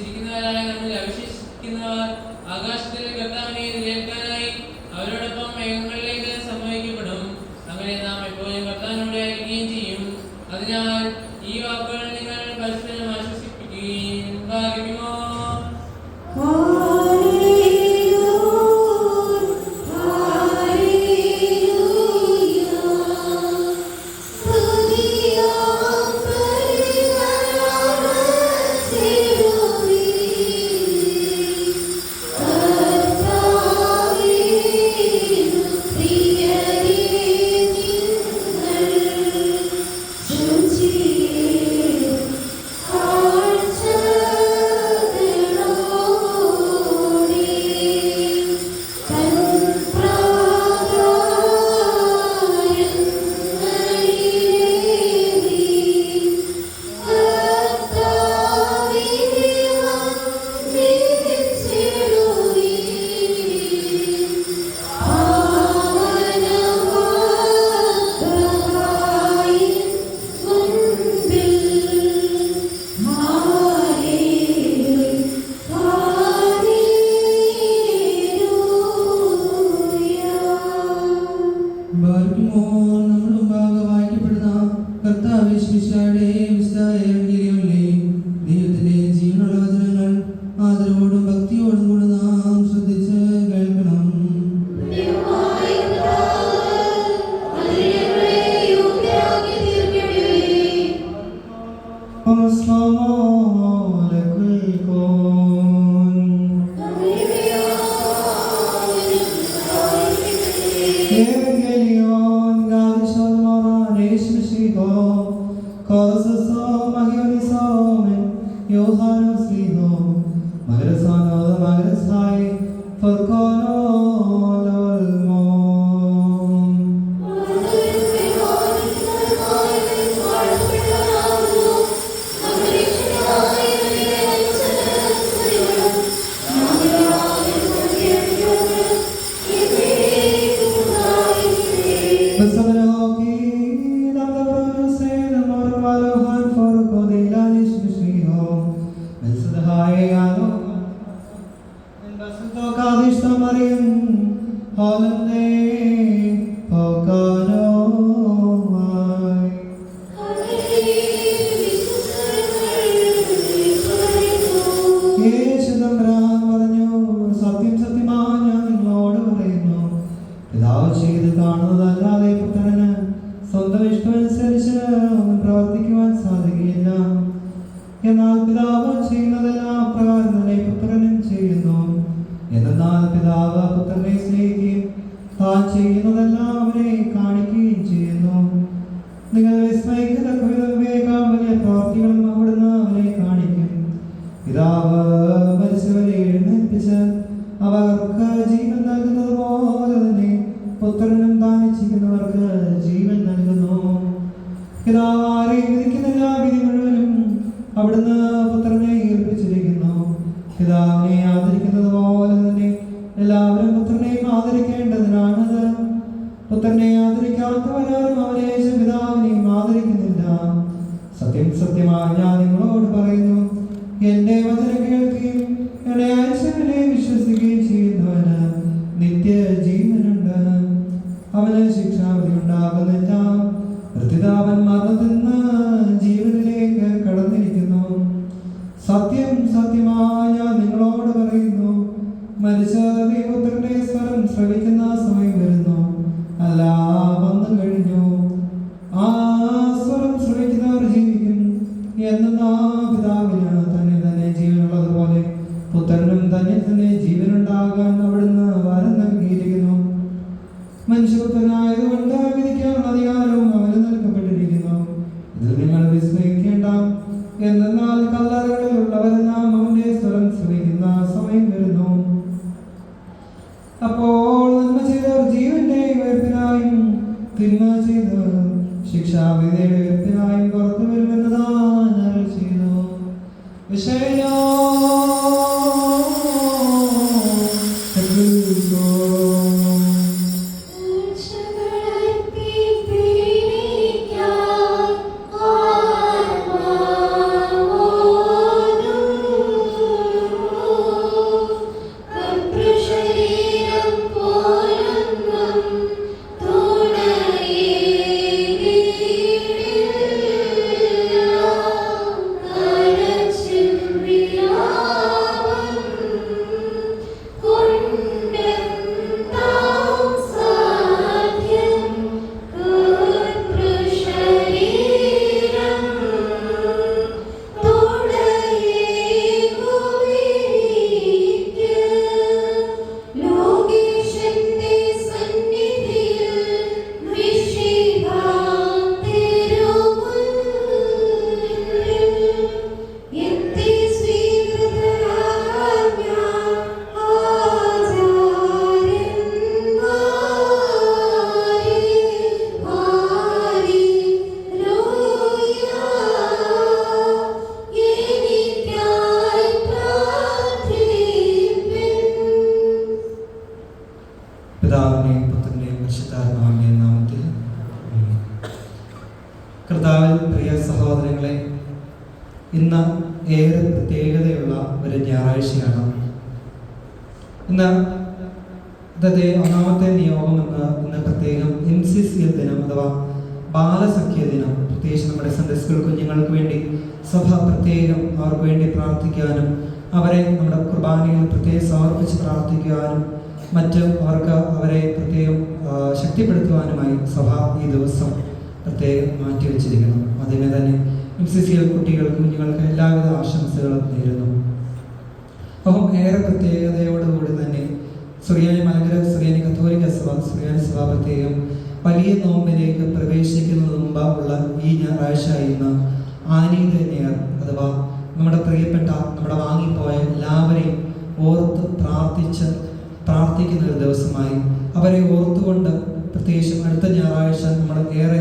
ചിരിക്കുന്നവരായ നമ്മിൽ അവശേഷിക്കുന്നവർ ആകാശത്തിൽ കർത്താവിനെ എതിരേൽക്കാനായി അവരോടൊപ്പം മേഘങ്ങളിലേക്ക് സംഭവിക്കപ്പെടും. അങ്ങനെ നാം എപ്പോഴും കർത്താവിനോട് ആയിരിക്കുകയും ചെയ്യും. അതിനാൽ ഈ വാക്കുകൾ നിങ്ങൾ പരസ്പരം ആശ്വസിപ്പിക്കുകയും ഭാഗ്യമോ ഏറെ പ്രത്യേകതയുള്ള ഒരു ഞായറാഴ്ചയാണ്. ഇന്ന് ഇന്നത്തെ ഒന്നാമത്തെ നിയോഗം ഇന്ന് പ്രത്യേകം NCCL ദിനം അഥവാ ബാലസഖ്യ ദിനം. പ്രത്യേകിച്ച് നമ്മുടെ സൺഡേ സ്കൂൾ കുഞ്ഞുങ്ങൾക്ക് വേണ്ടി സഭ പ്രത്യേകം അവർക്ക് വേണ്ടി പ്രാർത്ഥിക്കാനും അവരെ നമ്മുടെ കുർബാനയിൽ പ്രത്യേകം സമർപ്പിച്ച് പ്രാർത്ഥിക്കുവാനും മറ്റും അവരെ പ്രത്യേകം ശക്തിപ്പെടുത്തുവാനുമായി സഭ ഈ ദിവസം പ്രത്യേകം മാറ്റിവെച്ചിരിക്കണം. അതിനെ തന്നെ NCCL കുഞ്ഞുങ്ങൾക്ക് എല്ലാവിധ ആശംസകളും നേരുന്നു. അപ്പം ഏറെ പ്രത്യേകതയോടുകൂടി തന്നെ മലങ്കര സുറിയാനി കത്തോലിക്ക സഭ പ്രത്യേകം വലിയ നോമ്പിലേക്ക് പ്രവേശിക്കുന്നതിന് മുമ്പുള്ള ഈ ഞായറാഴ്ച ഇന്ന് ആനീതനെയർ അഥവാ നമ്മുടെ പ്രിയപ്പെട്ട നമ്മുടെ വാങ്ങിപ്പോയ എല്ലാവരെയും ഓർത്ത് പ്രാർത്ഥിക്കുന്ന ഒരു ദിവസമായി അവരെ ഓർത്തുകൊണ്ട് പ്രത്യേകിച്ചും അടുത്ത ഞായറാഴ്ച നമ്മൾ ഏറെ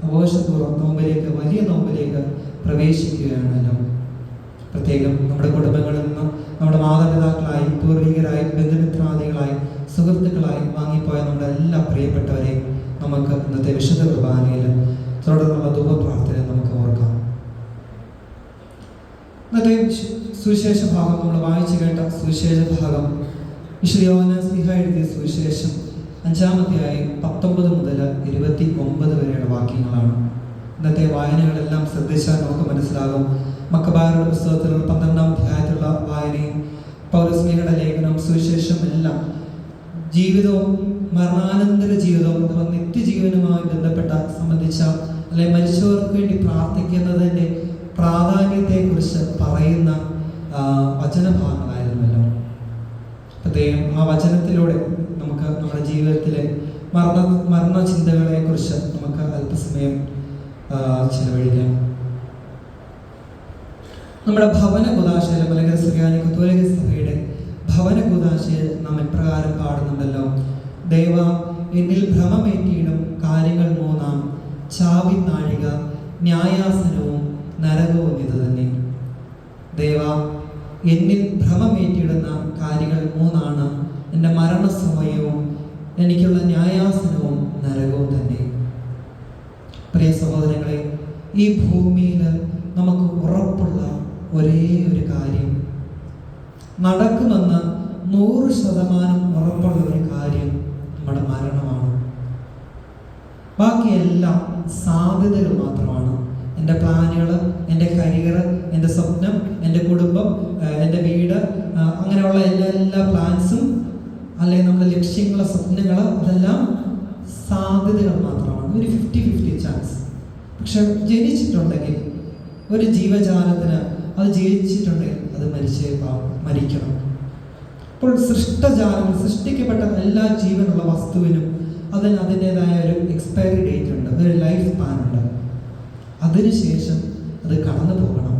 ആഘോഷപൂർവ്വം വലിയ നോമ്പിലേക്ക് പ്രവേശിക്കുകയാണല്ലോ. പ്രത്യേകം നമ്മുടെ കുടുംബങ്ങളിൽ നിന്ന് നമ്മുടെ മാതാപിതാക്കളായി, പൂർവികരായി, ബന്ധുമിത്രാദികളായി, സുഹൃത്തുക്കളായി വാങ്ങിപ്പോയ നമ്മുടെ എല്ലാ പ്രിയപ്പെട്ടവരെയും നമുക്ക് ഇന്നത്തെ വിശുദ്ധ കുർബാനയിൽ തുടർന്നുള്ള ധൂപപ്രാർത്ഥന നമുക്ക് ഓർക്കാം. ഇന്നത്തെ സുവിശേഷ ഭാഗം നമ്മൾ വായിച്ചു കേട്ട സുവിശേഷ ഭാഗം വിശുദ്ധ യോഹന്നാൻ ശ്ലീഹ എഴുതിയ സുവിശേഷം 5-ാം അധ്യായം 19 മുതൽ 29 വരെയുള്ള വാക്യങ്ങളാണ്. ഇന്നത്തെ വായനകളെല്ലാം ശ്രദ്ധിച്ചാൽ നമുക്ക് മനസ്സിലാകും. മക്കബായരുടെ പുസ്തകത്തിലുള്ള 12-ാം അധ്യായത്തിലുള്ള വായനയും പൗലോസ്ലീഹയുടെ ലേഖനം സുവിശേഷം എല്ലാം ജീവിതവും മരണാനന്തര ജീവിതവും അഥവാ നിത്യജീവനുമായി സംബന്ധിച്ച അല്ലെങ്കിൽ മരിച്ചവർക്ക് വേണ്ടി പ്രാർത്ഥിക്കുന്നതിൻ്റെ പ്രാധാന്യത്തെക്കുറിച്ച് പറയുന്ന വചനഭാഗങ്ങളായിരുന്നല്ലോ. പ്രത്യേകം ആ വചനത്തിലൂടെ നമുക്ക് നമ്മുടെ ജീവിതത്തിലെ മരണചിന്തകളെ കുറിച്ച് നമുക്ക് അല്പസമയം ചിലവഴിക്കാം. നമ്മുടെ ഭവന കൂദാശയിൽ മലങ്കര സുറിയാനി കത്തോലിക്ക സഭയുടെ ഭവന കൂദാശയിൽ നാം എപ്രകാരം പാടുന്നുണ്ടല്ലോ: ദേവ എന്നിൽ ഭ്രമമേറ്റിയിടും കാര്യങ്ങൾ 3 ചാവി നാഴിക ന്യായാസനവും നരകവും ഇത് തന്നെ. ദേവ എന്നിൽ ഭ്രമമേറ്റിയിടുന്ന കാര്യങ്ങൾ 3 എൻ്റെ മരണസമയവും എനിക്കുള്ള ന്യായാസനവും നരകവും തന്നെ. പ്രിയ സഹോദരങ്ങളെ, ഈ ഭൂമിയിൽ നമുക്ക് ഉറപ്പുള്ള ഒരേ ഒരു കാര്യം, നടക്കുമെന്ന് 100% ഉറപ്പുള്ള ഒരു കാര്യം നമ്മുടെ മരണമാണ്. ബാക്കിയെല്ലാം സാധ്യതകൾ മാത്രമാണ്. എൻ്റെ പ്ലാനുകൾ, എൻ്റെ കരിയർ, എൻ്റെ സ്വപ്നം, എൻ്റെ കുടുംബം, എൻ്റെ വീട്, അങ്ങനെയുള്ള എല്ലാ പ്ലാൻസും അല്ലെങ്കിൽ നമ്മുടെ ലക്ഷ്യങ്ങൾ, സ്വപ്നങ്ങൾ, അതെല്ലാം സാധ്യതകൾ മാത്രമാണ്. ഒരു 50-50 ചാൻസ്. പക്ഷെ ജനിച്ചിട്ടുണ്ടെങ്കിൽ ഒരു ജീവജാലത്തിന് അത് ജയിച്ചിട്ടുണ്ടെങ്കിൽ അത് മരിക്കണം. അപ്പോൾ സൃഷ്ടിക്കപ്പെട്ട എല്ലാ ജീവനുള്ള വസ്തുവിനും അതിൻ്റെതായ ഒരു എക്സ്പയറി ഡേറ്റ് ഉണ്ട്, ഒരു ലൈഫ് സ്പാൻ ഉണ്ട്. അതിനുശേഷം അത് കടന്നു പോകണം.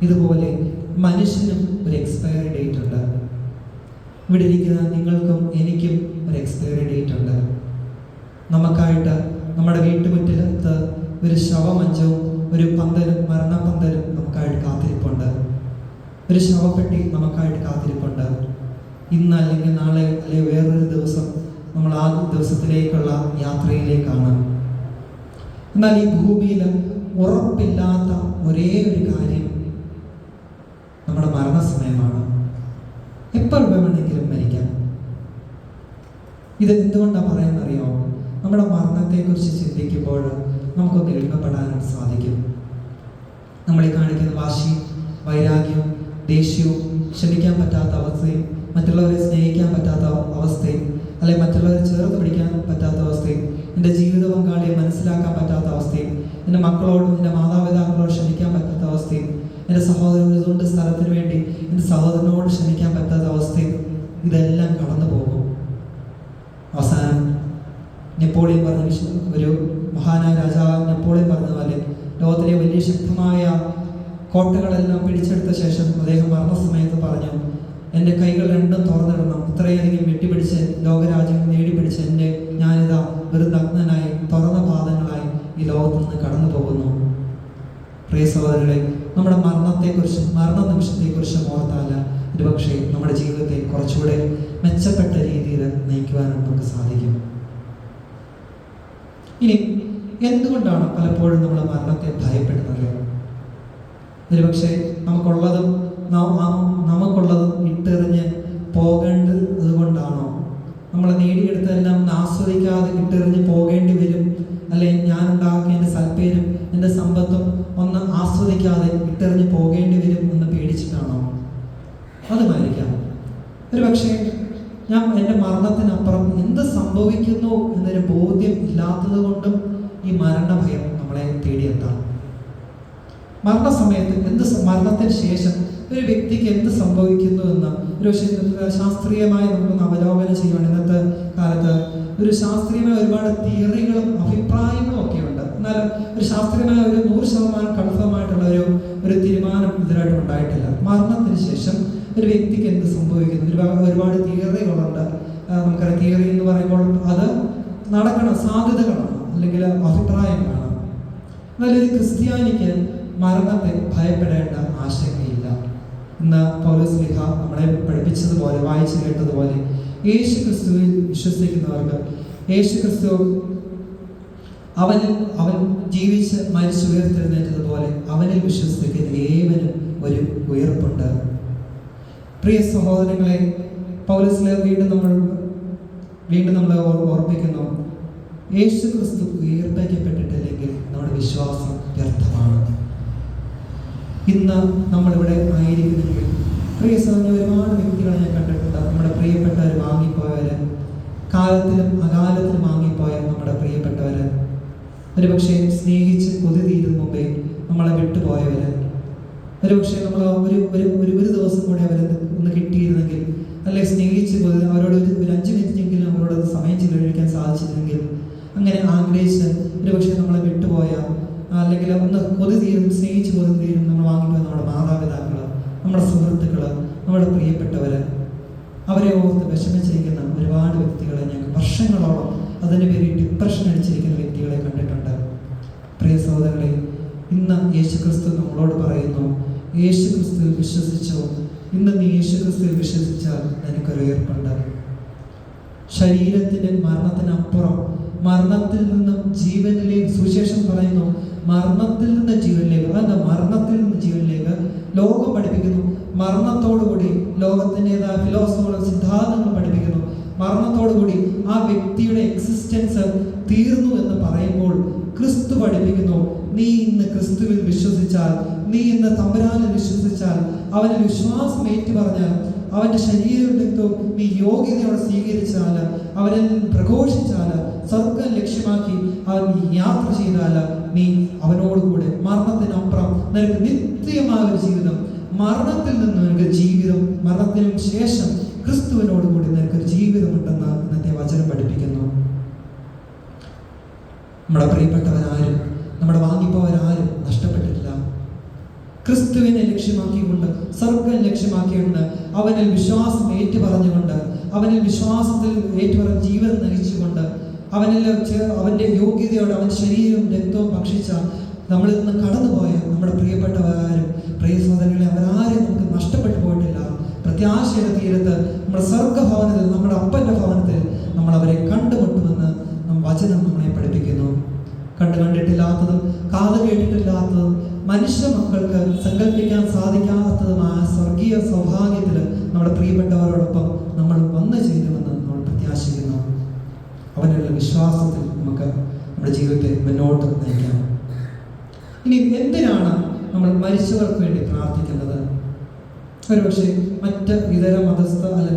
ഇതുപോലെ മനുഷ്യനും ഒരു എക്സ്പയറി ഡേറ്റ് ഉണ്ട്. ഇവിടെ ഇരിക്കുന്ന നിങ്ങൾക്കും എനിക്കും ഒരു എക്സ്പയറി ഡേറ്റ് ഉണ്ട്. നമുക്കായിട്ട് നമ്മുടെ വീട്ടുമുറ്റത്ത് ഒരു ശവമഞ്ചവും ഒരു മരണപ്പന്തലും നമുക്കായിട്ട് കാത്തിരിപ്പുണ്ട്. ഒരു ശവപ്പെട്ടി നമുക്കായിട്ട് കാത്തിരിപ്പുണ്ട്. ഇന്ന് അല്ലെങ്കിൽ നാളെ അല്ലെങ്കിൽ വേറൊരു ദിവസം നമ്മൾ ആ ദിവസത്തിലേക്കുള്ള യാത്രയിലേക്കാണ്. എന്നാൽ ഈ ഭൂമിയിൽ ഉറപ്പില്ലാത്ത ഒരേ ഒരു കാര്യം നമ്മുടെ മരണസമയമാണ്. എപ്പോൾ വേണമെങ്കിലും മരിക്കാം. ഇത് എന്തുകൊണ്ടാണ് പറയാമെന്നറിയാമോ? നമ്മുടെ മരണത്തെക്കുറിച്ച് ചിന്തിക്കുമ്പോൾ നമുക്കൊന്ന് എളുപ്പപ്പെടാനും സാധിക്കും. നമ്മളീ കാണിക്കുന്ന വാശിയും വൈരാഗ്യവും ദേഷ്യവും, ക്ഷമിക്കാൻ പറ്റാത്ത അവസ്ഥയും, മറ്റുള്ളവരെ സ്നേഹിക്കാൻ പറ്റാത്ത അവസ്ഥയും, അല്ലെങ്കിൽ മറ്റുള്ളവരെ ചേർത്ത് പിടിക്കാൻ പറ്റാത്ത അവസ്ഥയും, എൻ്റെ ജീവിത പങ്കാളിയെ മനസ്സിലാക്കാൻ പറ്റാത്ത അവസ്ഥയും, എൻ്റെ മക്കളോടും എൻ്റെ മാതാപിതാക്കളോട് ക്ഷമിക്കാൻ പറ്റാത്ത അവസ്ഥയും, എൻ്റെ സഹോദരൻ സ്ഥലത്തിന് വേണ്ടി എൻ്റെ സഹോദരനോട് ക്ഷമിക്കാൻ പറ്റാത്ത അവസ്ഥയും, ഇതെല്ലാം കടന്നു പോകും. അവസാനം നെപ്പോളിയൻ പറഞ്ഞ ഒരു മഹാനായ രാജാവ് നെപ്പോളിയൻ പറഞ്ഞതുപോലെ ലോകത്തിലെ വലിയ ശക്തമായ കോട്ടകളെല്ലാം പിടിച്ചെടുത്ത ശേഷം അദ്ദേഹം മരണസമയത്ത് പറഞ്ഞു, എൻ്റെ കൈകൾ രണ്ടും തുറന്നിടണം. ഇത്രയധികം വെട്ടിപ്പിടിച്ച് ലോകരാജ്യങ്ങൾ നേടിപ്പിടിച്ച് ഞാനിതാ വെറും നഗ്നനായി തുറന്ന പാദങ്ങളായി ഈ ലോകത്തു നിന്ന് കടന്നു പോകുന്നു. പ്രിയ സഹോദരങ്ങളെ, നമ്മുടെ മരണ നിമിഷത്തെക്കുറിച്ച് ഓർത്താൽ ഒരുപക്ഷെ നമ്മുടെ ജീവിതത്തെ കുറച്ചുകൂടെ മെച്ചപ്പെട്ട രീതിയിൽ നയിക്കുവാനും നമുക്ക് സാധിക്കും. ഇനി എന്തുകൊണ്ടാണ് പലപ്പോഴും നമ്മൾ മരണത്തെ ഭയപ്പെടുന്നത്? ഒരുപക്ഷെ നമുക്കുള്ളതും ഇട്ടെറിഞ്ഞ് പോകേണ്ടത് കൊണ്ടാണോ? നമ്മൾ നേടിയെടുത്തതെല്ലാം ആസ്വദിക്കാതെ ഇട്ടെറിഞ്ഞ് പോകേണ്ടി വരും, അല്ലെങ്കിൽ ഞാൻ ഉണ്ടാക്കിയ എൻ്റെ സൽപ്പേരും എൻ്റെ സമ്പത്തും ഒന്ന് ആസ്വദിക്കാതെ ഇട്ടെറിഞ്ഞ് പോകേണ്ടി വരും എന്ന് പേടിച്ചിട്ടാണോ? അതുമായിരിക്കാം. ഒരുപക്ഷെ എൻ്റെ മരണത്തിനപ്പുറം എന്ത് സംഭവിക്കുന്നു എന്നൊരു ബോധ്യം ഇല്ലാത്തത് കൊണ്ടും ഈ മരണഭയം നമ്മളെ തേടിയെത്താം. മരണസമയത്ത് മരണത്തിന് ശേഷം ഒരു വ്യക്തിക്ക് എന്ത് സംഭവിക്കുന്നു എന്ന് ഒരു ശാസ്ത്രീയമായി നമുക്കൊന്ന് അവലോകനം ചെയ്യുവാണ്. ഇന്നത്തെ കാലത്ത് ഒരു ശാസ്ത്രീയമായ ഒരുപാട് തിയറികളും അഭിപ്രായങ്ങളും ഒക്കെ ഉണ്ട്. എന്നാൽ ഒരു ശാസ്ത്രീയമായ ഒരു 100% കൺഫേമായിട്ടുള്ള ഒരു തീരുമാനം ഇതിനായിട്ട് ഉണ്ടായിട്ടില്ല. മരണത്തിന് ശേഷം ഒരു വ്യക്തിക്ക് എന്ത് സംഭവിക്കുന്നു, ഒരുപാട് തിയറികളുണ്ട്. നമുക്കറിയാം, തിയറി എന്ന് പറയുമ്പോൾ അത് നടക്കണ സാധ്യതകളാണ്, അല്ലെങ്കിൽ അഭിപ്രായങ്ങളാണ്. എന്നാൽ ഒരു ക്രിസ്ത്യാനിക്ക് മരണത്തെ ഭയപ്പെടേണ്ട ആശങ്കയില്ല. ഇന്ന് പൗലോസ്ലീഹ നമ്മളെ പഠിപ്പിച്ചതുപോലെ, വായിച്ചു കേട്ടതുപോലെ, യേശു ക്രിസ്തുവിൽ വിശ്വസിക്കുന്നവർക്ക് യേശു ക്രിസ്തു അവൻ ജീവിച്ച് മരിച്ചു ഉയർത്തെഴുന്നേറ്റതുപോലെ അവനിൽ വിശ്വസിക്കുന്ന ഏവനും ഒരു ഉയർപ്പുണ്ട്. പ്രിയ സഹോദരങ്ങളെ, പൗലോസ്ലീഹ വീണ്ടും നമ്മൾ ഓർമ്മിക്കുന്നു, യേശു ക്രിസ്തു ഉയർപ്പിക്കപ്പെട്ടിട്ടില്ലെങ്കിൽ നമ്മുടെ വിശ്വാസം വ്യർത്ഥമാണ്. ഇന്ന് നമ്മളിവിടെ ആയിരിക്കുന്നെങ്കിൽ, പ്രിയ സഹോദരൻ, ഒരുപാട് വ്യക്തികളെ ഞാൻ കണ്ടിട്ടുണ്ട്. നമ്മുടെ പ്രിയപ്പെട്ടവർ വാങ്ങിപ്പോയവര്, കാലത്തിലും അകാലത്തിലും വാങ്ങിപ്പോയ നമ്മുടെ പ്രിയപ്പെട്ടവര്, ഒരുപക്ഷെ സ്നേഹിച്ച് കൊതി തീരും മുമ്പേ നമ്മളെ വിട്ടുപോയവര്, ഒരുപക്ഷെ നമ്മൾ ഒരു ദിവസം കൂടെ അവരെ ഒന്ന് കിട്ടിയിരുന്നെങ്കിൽ, അല്ലെ സ്നേഹിച്ച് അവരോട് ഒരു 5 മിനിറ്റെങ്കിലും അവരോട് സമയം ചിലവഴിക്കാൻ സാധിച്ചിരുന്നെങ്കിൽ, അങ്ങനെ ആഗ്രഹിച്ച് ഒരുപക്ഷെ നമ്മളെ വിട്ടുപോയ, അല്ലെങ്കിൽ ഒന്ന് കൊതി തീരും, സ്നേഹിച്ച് കൊതി തീരും നമ്മൾ വാങ്ങിപ്പോയ നമ്മുടെ മാതാപിതാക്കൾ, നമ്മുടെ സുഹൃത്തുക്കൾ, നമ്മുടെ പ്രിയപ്പെട്ടവർ, അവരെ ഓർത്ത് വിഷമിച്ചിരിക്കുന്ന ഒരുപാട് വ്യക്തികളെ ഞങ്ങൾ വർഷങ്ങളോളം അതിന് പേര് ഡിപ്രഷൻ അടിച്ചിരിക്കുന്ന വ്യക്തികളെ കണ്ടിട്ടുണ്ട്. പ്രിയ സഹോദരങ്ങളെ, ഇന്ന് യേശുക്രിസ്തു നമ്മളോട് പറയുന്നു, യേശുക്രിസ്തുവിൽ വിശ്വസിച്ചോ, ഇന്ന് നീ യേശുക്രിസ്തുവിൽ വിശ്വസിച്ചാൽ നിനക്കൊരു ഉയർപ്പുണ്ട്. ശരീരത്തിന് മരണത്തിനപ്പുറം മരണത്തിൽ നിന്നും ജീവനിലേക്ക് സുവിശേഷം പറയുന്നു. മരണത്തിൽ നിന്ന് ജീവനിലേക്ക്, അതെന്താ മരണത്തിൽ നിന്ന് ജീവനിലേക്ക്? ലോകം പഠിപ്പിക്കുന്നു മരണത്തോടുകൂടി, ലോകത്തിൻ്റെതായ ഫിലോസഫികളും സിദ്ധാന്തങ്ങളും പഠിപ്പിക്കുന്നു മരണത്തോടുകൂടി ആ വ്യക്തിയുടെ എക്സിസ്റ്റൻസ് തീർന്നു എന്ന് പറയുമ്പോൾ, ക്രിസ്തു പഠിപ്പിക്കുന്നു, നീ ഇന്ന് ക്രിസ്തുവിൽ വിശ്വസിച്ചാൽ, നീ ഇന്ന് തമ്പുരാനിൽ വിശ്വസിച്ചാൽ, അവനിൽ വിശ്വാസം ഏറ്റുപറഞ്ഞാൽ, അവന്റെ ശരീരത്വം നീ യോഗ്യതയോടെ സ്വീകരിച്ചാൽ, അവനെ പ്രഘോഷിച്ചാൽ, സ്വർഗം ലക്ഷ്യമാക്കി അവൻ യാത്ര ചെയ്താൽ, നീ അവനോടുകൂടെ മരണത്തിനപ്പുറം നിനക്ക് നിത്യമായ ഒരു ജീവിതം, മരണത്തിൽ നിന്ന് നിനക്ക് ജീവിതം, മരണത്തിനും ശേഷം ക്രിസ്തുവിനോടുകൂടി നിനക്കൊരു ജീവിതമുണ്ടെന്ന് ഇന്നത്തെ വചനം പഠിപ്പിക്കുന്നു. നമ്മുടെ പ്രിയപ്പെട്ടവരാരും, നമ്മുടെ വാങ്ങിപ്പോവരാരും നഷ്ടപ്പെട്ടിട്ടില്ല. ക്രിസ്തുവിനെ ലക്ഷ്യമാക്കിക്കൊണ്ട്, സ്വർഗം ലക്ഷ്യമാക്കിക്കൊണ്ട്, അവനിൽ വിശ്വാസം ഏറ്റുപറഞ്ഞുകൊണ്ട്, അവനിൽ വിശ്വാസത്തിൽ ഏറ്റുപറഞ്ഞ് ജീവിതം നയിച്ചുകൊണ്ട്, അവന്റെ യോഗ്യതയോടെ അവന്റെ ശരീരവും രക്തവും ഭക്ഷിച്ച നമ്മളിൽ നിന്ന് കടന്നുപോയ നമ്മുടെ പ്രിയപ്പെട്ടവരാരും, പ്രിയ സഹോദരങ്ങളെ, അവരാരും നമുക്ക് നഷ്ടപ്പെട്ടു പോയിട്ടില്ല. പ്രത്യാശയുടെ തീരത്ത് നമ്മുടെ സ്വർഗഭവനത്തിൽ, നമ്മുടെ അപ്പന്റെ ഭവനത്തിൽ നമ്മൾ അവരെ കണ്ടുമുട്ടുമെന്ന് വചനം നമ്മളെ പഠിപ്പിക്കുന്നു. കണ്ടിട്ടില്ലാത്തതും കാത് കേട്ടിട്ടില്ലാത്തതും മനുഷ്യ മക്കൾക്ക് സങ്കല്പിക്കാൻ സാധിക്കാത്തതുമായ സ്വർഗീയ സൗഭാഗ്യത്തിൽ നമ്മുടെ പ്രിയപ്പെട്ടവരോടൊപ്പം നമ്മൾ വന്നു ചേരുമെന്ന് നമ്മൾ പ്രത്യാശിക്കുന്നു. അവനുള്ള വിശ്വാസത്തിൽ നമുക്ക് നമ്മുടെ ജീവിതത്തെ മുന്നോട്ട് നയിക്കാം. ഇനി എന്തിനാണ് നമ്മൾ മരിച്ചവർക്ക് വേണ്ടി പ്രാർത്ഥിക്കുന്നത്? ഒരുപക്ഷെ മറ്റ് ഇതര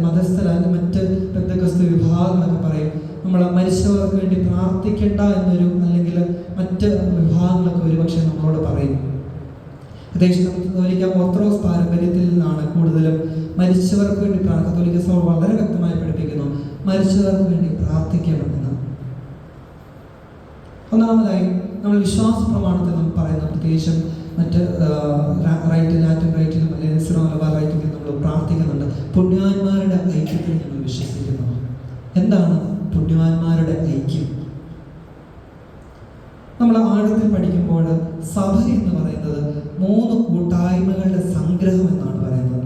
മതസ്ഥരല്ല മറ്റ് പെന്തക്കോസ്ത് വിഭാഗങ്ങളൊക്കെ പറയും, നമ്മൾ മരിച്ചവർക്ക് വേണ്ടി പ്രാർത്ഥിക്കേണ്ട എന്നൊരു, അല്ലെങ്കിൽ മറ്റ് വിഭാഗങ്ങളൊക്കെ ഒരുപക്ഷെ നമ്മളോട് പറയും. കത്തോലിക്ക ഓർത്തഡോക്സ് പാരമ്പര്യത്തിൽ നിന്നാണ് കൂടുതലും മരിച്ചവർക്ക് വേണ്ടി കത്തോലിക്ക സഭ വളരെ വ്യക്തമായി പഠിപ്പിക്കുന്നു, മരിച്ചവർക്ക് വേണ്ടി പ്രാർത്ഥിക്കണമെന്ന്. ഒന്നാമതായി നമ്മൾ വിശ്വാസ പ്രമാണത്തിൽ നമ്മൾ പറയുന്ന, പ്രത്യേകിച്ചും മറ്റ് ലാറ്റിൻ റൈറ്റിലും അല്ലെങ്കിൽ സിറോ മലബാർ റൈറ്റിലും നമ്മൾ പ്രാർത്ഥിക്കുന്നുണ്ട്, പുണ്യവാന്മാരുടെ ഐക്യത്തിൽ നമ്മൾ വിശ്വസിക്കുന്നു. എന്താണ് പുണ്യവാന്മാരുടെ ഐക്യം? നമ്മൾ ആഴത്തിൽ പഠിക്കുമ്പോൾ സഭ എന്ന് പറയുന്നത് 3 കൂട്ടായ്മകളുടെ സംഗ്രഹം എന്നാണ് പറയുന്നത്.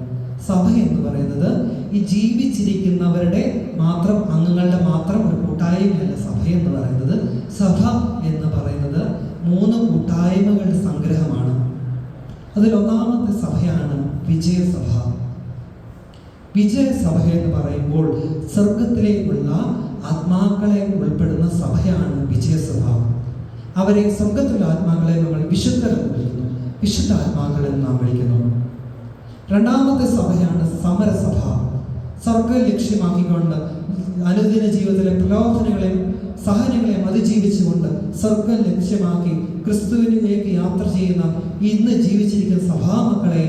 സഭ എന്ന് പറയുന്നത് ഈ ജീവിച്ചിരിക്കുന്നവരുടെ മാത്രം അംഗങ്ങളുടെ മാത്രം ഒരു കൂട്ടായ്മയല്ല. സഭ എന്ന് പറയുന്നത്, സഭ എന്ന് പറയുന്നത് 3 കൂട്ടായ്മകളുടെ സംഗ്രഹമാണ്. അതിലൊന്നാമത്തെ സഭയാണ് വിജയസഭ. വിജയസഭ എന്ന് പറയുമ്പോൾ സ്വർഗത്തിലേക്കുള്ള ആത്മാക്കളെ ഉൾപ്പെടുന്ന സഭയാണ് വിജയസഭ. അവരെ സ്വർഗത്തിലുള്ള ആത്മാക്കളെ നമ്മൾ വിശുദ്ധരെന്ന് വിളിക്കുന്നു, വിശുദ്ധ ആത്മാക്കൾ എന്ന് നാം വിളിക്കുന്നു. രണ്ടാമത്തെ സഭയാണ് സമരസഭ. സ്വർഗം ലക്ഷ്യമാക്കിക്കൊണ്ട് അനുദിന ജീവിതത്തിലെ പ്രലോഭനങ്ങളെയും സഹനങ്ങളെയും അതിജീവിച്ചുകൊണ്ട് സ്വർഗം ലക്ഷ്യമാക്കി ക്രിസ്തുവിലേക്ക് യാത്ര ചെയ്യുന്ന ഇന്ന് ജീവിച്ചിരിക്കുന്ന സഭാമക്കളെ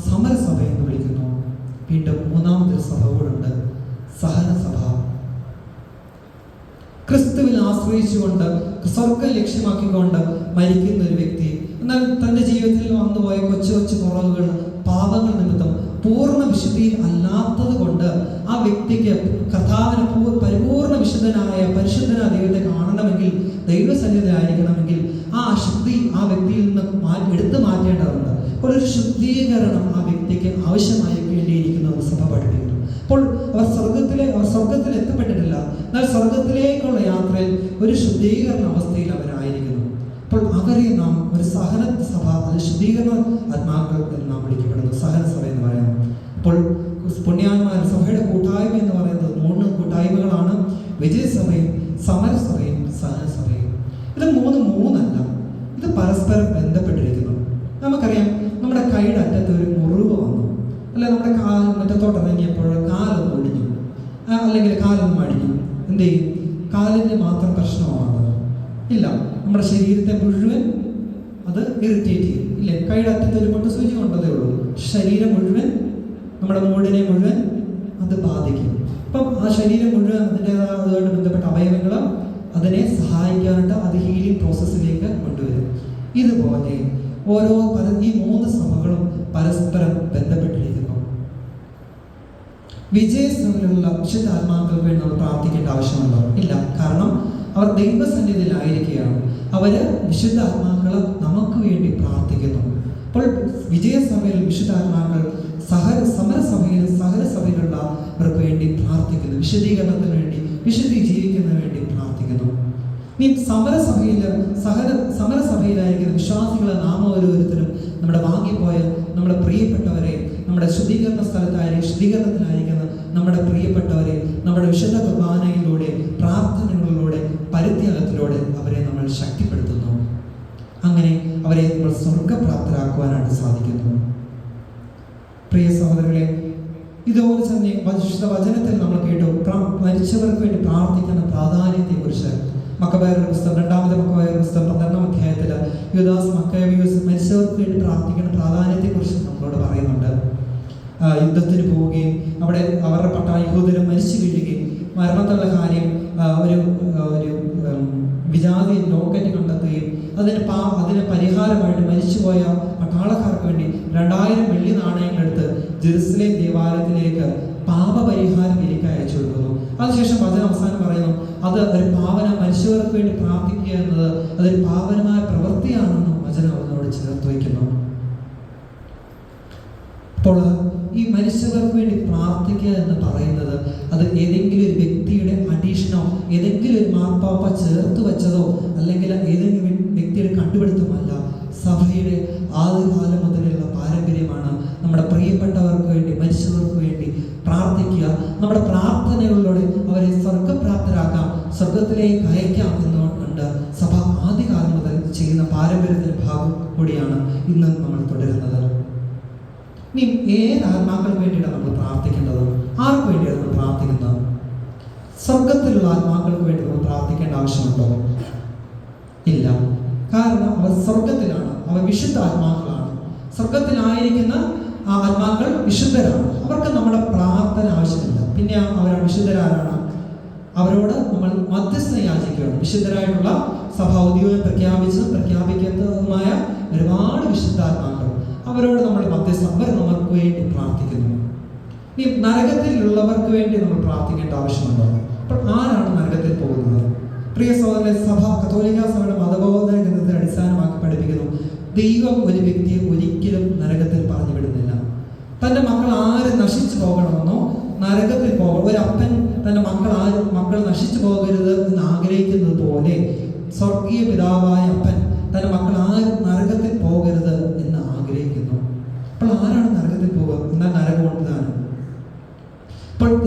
സമരസഭ എന്ന് വിളിക്കുന്നു. വീണ്ടും മൂന്നാമതൊരു സഭ കൂടുണ്ട്, സഹനസഭ. ക്രിസ്തുവിൽ ആശ്രയിച്ചുകൊണ്ട് സ്വർഗം ലക്ഷ്യമാക്കിക്കൊണ്ട് മരിക്കുന്ന ഒരു വ്യക്തി, എന്നാൽ തൻ്റെ ജീവിതത്തിൽ വന്നുപോയ കൊച്ചു കൊച്ചു കുറവുകൾ, പാപങ്ങൾ നിമിത്തം പൂർണ്ണ വിശുദ്ധിയിൽ അല്ലാത്തത് കൊണ്ട് ആ വ്യക്തിക്ക് കർത്താവിന് പരിപൂർണ്ണ വിശുദ്ധനായ പരിശുദ്ധനായ ദൈവത്തെ കാണണമെങ്കിൽ, ദൈവസന്നിധിയിലായിരിക്കണമെങ്കിൽ ആ അശുദ്ധി ആ വ്യക്തിയിൽ നിന്ന് എടുത്തു മാറ്റേണ്ടതുണ്ട്. അപ്പോൾ ഒരു ശുദ്ധീകരണം ആ വ്യക്തിക്ക് ആവശ്യമായി വേണ്ടിയിരിക്കുന്നു എന്ന് സഭ പഠിപ്പിക്കുന്നു. അപ്പോൾ അവർ സ്വർഗത്തിൽ എത്തപ്പെട്ടിട്ടില്ല, എന്നാൽ സ്വർഗത്തിലേക്കുള്ള യാത്രയിൽ ഒരു ശുദ്ധീകരണ അവസ്ഥയിൽ അവരായിരിക്കുന്നു. അപ്പോൾ അവരെ നാം ഒരു സഹന സഭ, അത് ശുദ്ധീകരണ ആത്മാക്കൾ എന്ന് നാം വിളിക്കപ്പെടുന്നു, സഹന സഭ എന്ന് പറയുന്നത്. അപ്പോൾ പുണ്യാന്മാർ സഭയുടെ കൂട്ടായ്മ എന്ന് പറയുന്നത് 3 കൂട്ടായ്മകളാണ്: വിജയസഭയും സമരസഭയും സഹനസഭയും. ഇത് മൂന്നല്ല, ഇത് പരസ്പരം ബന്ധപ്പെട്ടിരിക്കുന്നു. നമുക്കറിയാം, നമ്മുടെ കൈയുടെ അറ്റത്ത് ഒരു മുറിവ് വന്നു, അല്ലെ നമ്മുടെ മുറ്റത്തോട്ട് ഇറങ്ങിയപ്പോൾ കാലൊന്ന് ഒടിഞ്ഞു, അല്ലെങ്കിൽ കാലൊന്നും അടിഞ്ഞു, എന്ത് ചെയ്യും? കാലിൻ്റെ മാത്രം പ്രശ്നമാണ് ഇല്ല, നമ്മുടെ ശരീരത്തെ മുഴുവൻ അത് ഇറിറ്റേറ്റ് ചെയ്യും, ഇല്ലേ? കൈയുടെ അറ്റത്ത് ഒരു പൊട്ട് സൂചി കൊണ്ടതേ ഉള്ളൂ, ശരീരം മുഴുവൻ, നമ്മുടെ മൂഡിനെ മുഴുവൻ അത് ബാധിക്കും. അപ്പം ആ ശരീരം മുഴുവൻ അതുമായിട്ട് ബന്ധപ്പെട്ട അവയവങ്ങൾ അതിനെ സഹായിക്കാനായിട്ട് അത് ഹീലിംഗ് പ്രോസസ്സിലേക്ക് കൊണ്ടുവരും. ഇതുപോലെ ഈ 3 സഭകളും പരസ്പരം ബന്ധപ്പെട്ടിരിക്കുന്നു. വിജയസഭയിലുള്ള വിശുദ്ധ ആത്മാക്കൾക്ക് വേണ്ടി നമ്മൾ പ്രാർത്ഥിക്കേണ്ട ആവശ്യമുണ്ടോ? ഇല്ല. കാരണം അവർ ദൈവസന്നിധിയിലായിരിക്കുകയാണ്. അവര് വിശുദ്ധ ആത്മാക്കൾ നമുക്ക് വേണ്ടി പ്രാർത്ഥിക്കുന്നു. അപ്പോൾ വിജയസഭയിൽ വിശുദ്ധ ആത്മാക്കൾ സമരസഭയിലും സഹനസഭയിലുള്ളവർക്ക് വേണ്ടി പ്രാർത്ഥിക്കുന്നു, വിശദീകരണത്തിന് വേണ്ടി, വിശുദ്ധി ജീവിക്കുന്നതിന് വേണ്ടി പ്രാർത്ഥിക്കുന്നു. ഈ സമരസഭയിലായിരിക്കുന്ന വിശ്വാസികളെ നാം ഓരോരുത്തരും നമ്മുടെ വാങ്ങിപ്പോയ നമ്മുടെ പ്രിയപ്പെട്ടവരെ, നമ്മുടെ ശുദ്ധീകരണത്തിലായിരിക്കുന്ന നമ്മുടെ പ്രിയപ്പെട്ടവരെ നമ്മുടെ വിശുദ്ധ കുർബാനയിലൂടെ, പ്രാർത്ഥനകളിലൂടെ, പരിത്യാഗത്തിലൂടെ അവരെ നമ്മൾ ശക്തിപ്പെടുത്തുന്നു. അങ്ങനെ അവരെ നമ്മൾ സ്വർഗപ്രാപ്തരാക്കുവാനായിട്ട് സാധിക്കുന്നു. പ്രിയ സഹോദരങ്ങളെ, ഇതുപോലെ തന്നെ വിശുദ്ധ വചനത്തിൽ നമ്മൾ കേട്ടു മരിച്ചവർക്ക് വേണ്ടി പ്രാർത്ഥിക്കുന്ന പ്രാധാന്യത്തെക്കുറിച്ച്. മക്കബയരുടെ പുസ്തകം, 2 മക്കബയരുടെ പുസ്തകം 12-ാം അധ്യായത്തിൽ യൂദാസ് മക്കബീയോസ് മരിച്ചവർക്ക് വേണ്ടി പ്രാർത്ഥിക്കുന്ന പ്രാധാന്യത്തെക്കുറിച്ച് നമ്മളോട് പറയുന്നുണ്ട്. യുദ്ധത്തിന് പോവുകയും അവിടെ അവരുടെ യഹൂദരും മരിച്ചു വീഴുകയും മരണത്തുള്ള കാര്യം ഒരു വിജാതി ലോക്കറ്റ് കണ്ടെത്തുകയും അതിന് പരിഹാരമായിട്ട് മരിച്ചുപോയ പട്ടാളക്കാർക്ക് വേണ്ടി 2000 വെള്ളി നാണയങ്ങളെടുത്ത് ജെറുസലേം ദേവാലയത്തിലേക്ക് പാപപരിഹാരം വിലയ്ക്ക് അയച്ചു കൊടുക്കുന്നു. അതിനുശേഷം വചനം അവസാനം പറയുന്നു, അത് ഒരു മനുഷ്യർക്ക് വേണ്ടി പ്രാർത്ഥിക്കുക എന്നത് അതൊരു പാവനമായ പ്രവൃത്തിയാണെന്നും വചനം അവനോട് ചേർത്ത് വയ്ക്കുന്നു. അപ്പോൾ ഈ മനുഷ്യർക്ക് വേണ്ടി പ്രാർത്ഥിക്കുക എന്ന് പറയുന്നത് അത് ഏതെങ്കിലും ഒരു വ്യക്തിയുടെ അഡീഷനോ, ഏതെങ്കിലും ഒരു മാർപ്പാപ്പ ചേർത്ത് വെച്ചതോ, അല്ലെങ്കിൽ ഏതെങ്കിലും വ്യക്തിയുടെ കണ്ടുപിടുത്തമല്ല. സഭയുടെ ആദ്യകാലം മുതലുള്ള പാരമ്പര്യമാണ് നമ്മുടെ പ്രിയപ്പെട്ടവർക്ക് വേണ്ടി, മരിച്ചവർക്ക് വേണ്ടി പ്രാർത്ഥിക്കുക. നമ്മുടെ പ്രാർത്ഥനകളിലൂടെ അവരെ സ്വർഗപ്രാപ്തരാക്കാം, സ്വർഗത്തിലേക്ക് അയക്കാം എന്നുകൊണ്ട് സഭ ആദ്യകാലം മുതൽ ചെയ്യുന്ന പാരമ്പര്യത്തിന്റെ ഭാഗം കൂടിയാണ് ഇന്ന് നമ്മൾ തുടരുന്നത്. ഇനി ഏത് ആത്മാക്കൾക്ക് വേണ്ടിയാണ് നമ്മൾ പ്രാർത്ഥിക്കേണ്ടത്? ആർക്ക് വേണ്ടിയാണ് നമ്മൾ പ്രാർത്ഥിക്കുന്നത്? സ്വർഗത്തിലുള്ള ആത്മാക്കൾക്ക് വേണ്ടി നമ്മൾ പ്രാർത്ഥിക്കേണ്ട ആവശ്യമുണ്ടോ? ഇല്ല. കാരണം അവർ സ്വർഗത്തിലാണ്, അവർ വിശുദ്ധ ആത്മാക്കളാണ്. സ്വർഗത്തിലായിരിക്കുന്ന ആ ആത്മാക്കൾ വിശുദ്ധരാണ്, അവർക്ക് നമ്മുടെ പ്രാർത്ഥന ആവശ്യമില്ല. പിന്നെ അവർ വിശുദ്ധരാരാണ്? അവരോട് നമ്മൾ മധ്യസ്ഥ യാചിക്കുകയാണ്. വിശുദ്ധരായിട്ടുള്ള സഭ ഔദ്യോഗികം പ്രഖ്യാപിക്കുന്നതുമായ ഒരുപാട് വിശുദ്ധാത്മാക്കൾ, അവരോട് നമ്മൾ മധ്യസ്ഥം, അവർ നമുക്ക് വേണ്ടി പ്രാർത്ഥിക്കുന്നു. ഈ നരകത്തിലുള്ളവർക്ക് വേണ്ടി നമ്മൾ പ്രാർത്ഥിക്കേണ്ട ആവശ്യമുണ്ടോ? അപ്പോൾ ആരാണ് നരകത്തിൽ പോകുന്നത്? പ്രിയ സഹോദരൻ, സഭ കത്തോലിക്ക സഭയുടെ മതബോധന ഗ്രന്ഥത്തെ അടിസ്ഥാനമാക്കി പഠിപ്പിക്കുന്നു, ദൈവം ഒരു വ്യക്തിയെ ഒരിക്കലും നരകത്തിൽ പറഞ്ഞു വിടുന്നില്ല. തൻ്റെ മക്കൾ ആര് നശിച്ചു പോകണമെന്നോ നരകത്തിൽ ഒരു അപ്പൻ തൻ്റെ മക്കൾ നശിച്ചു പോകരുത് എന്ന് ആഗ്രഹിക്കുന്നത് പോലെ സ്വർഗീയ പിതാവായ അപ്പൻ തൻ്റെ മക്കൾ ആരും നരകത്തിൽ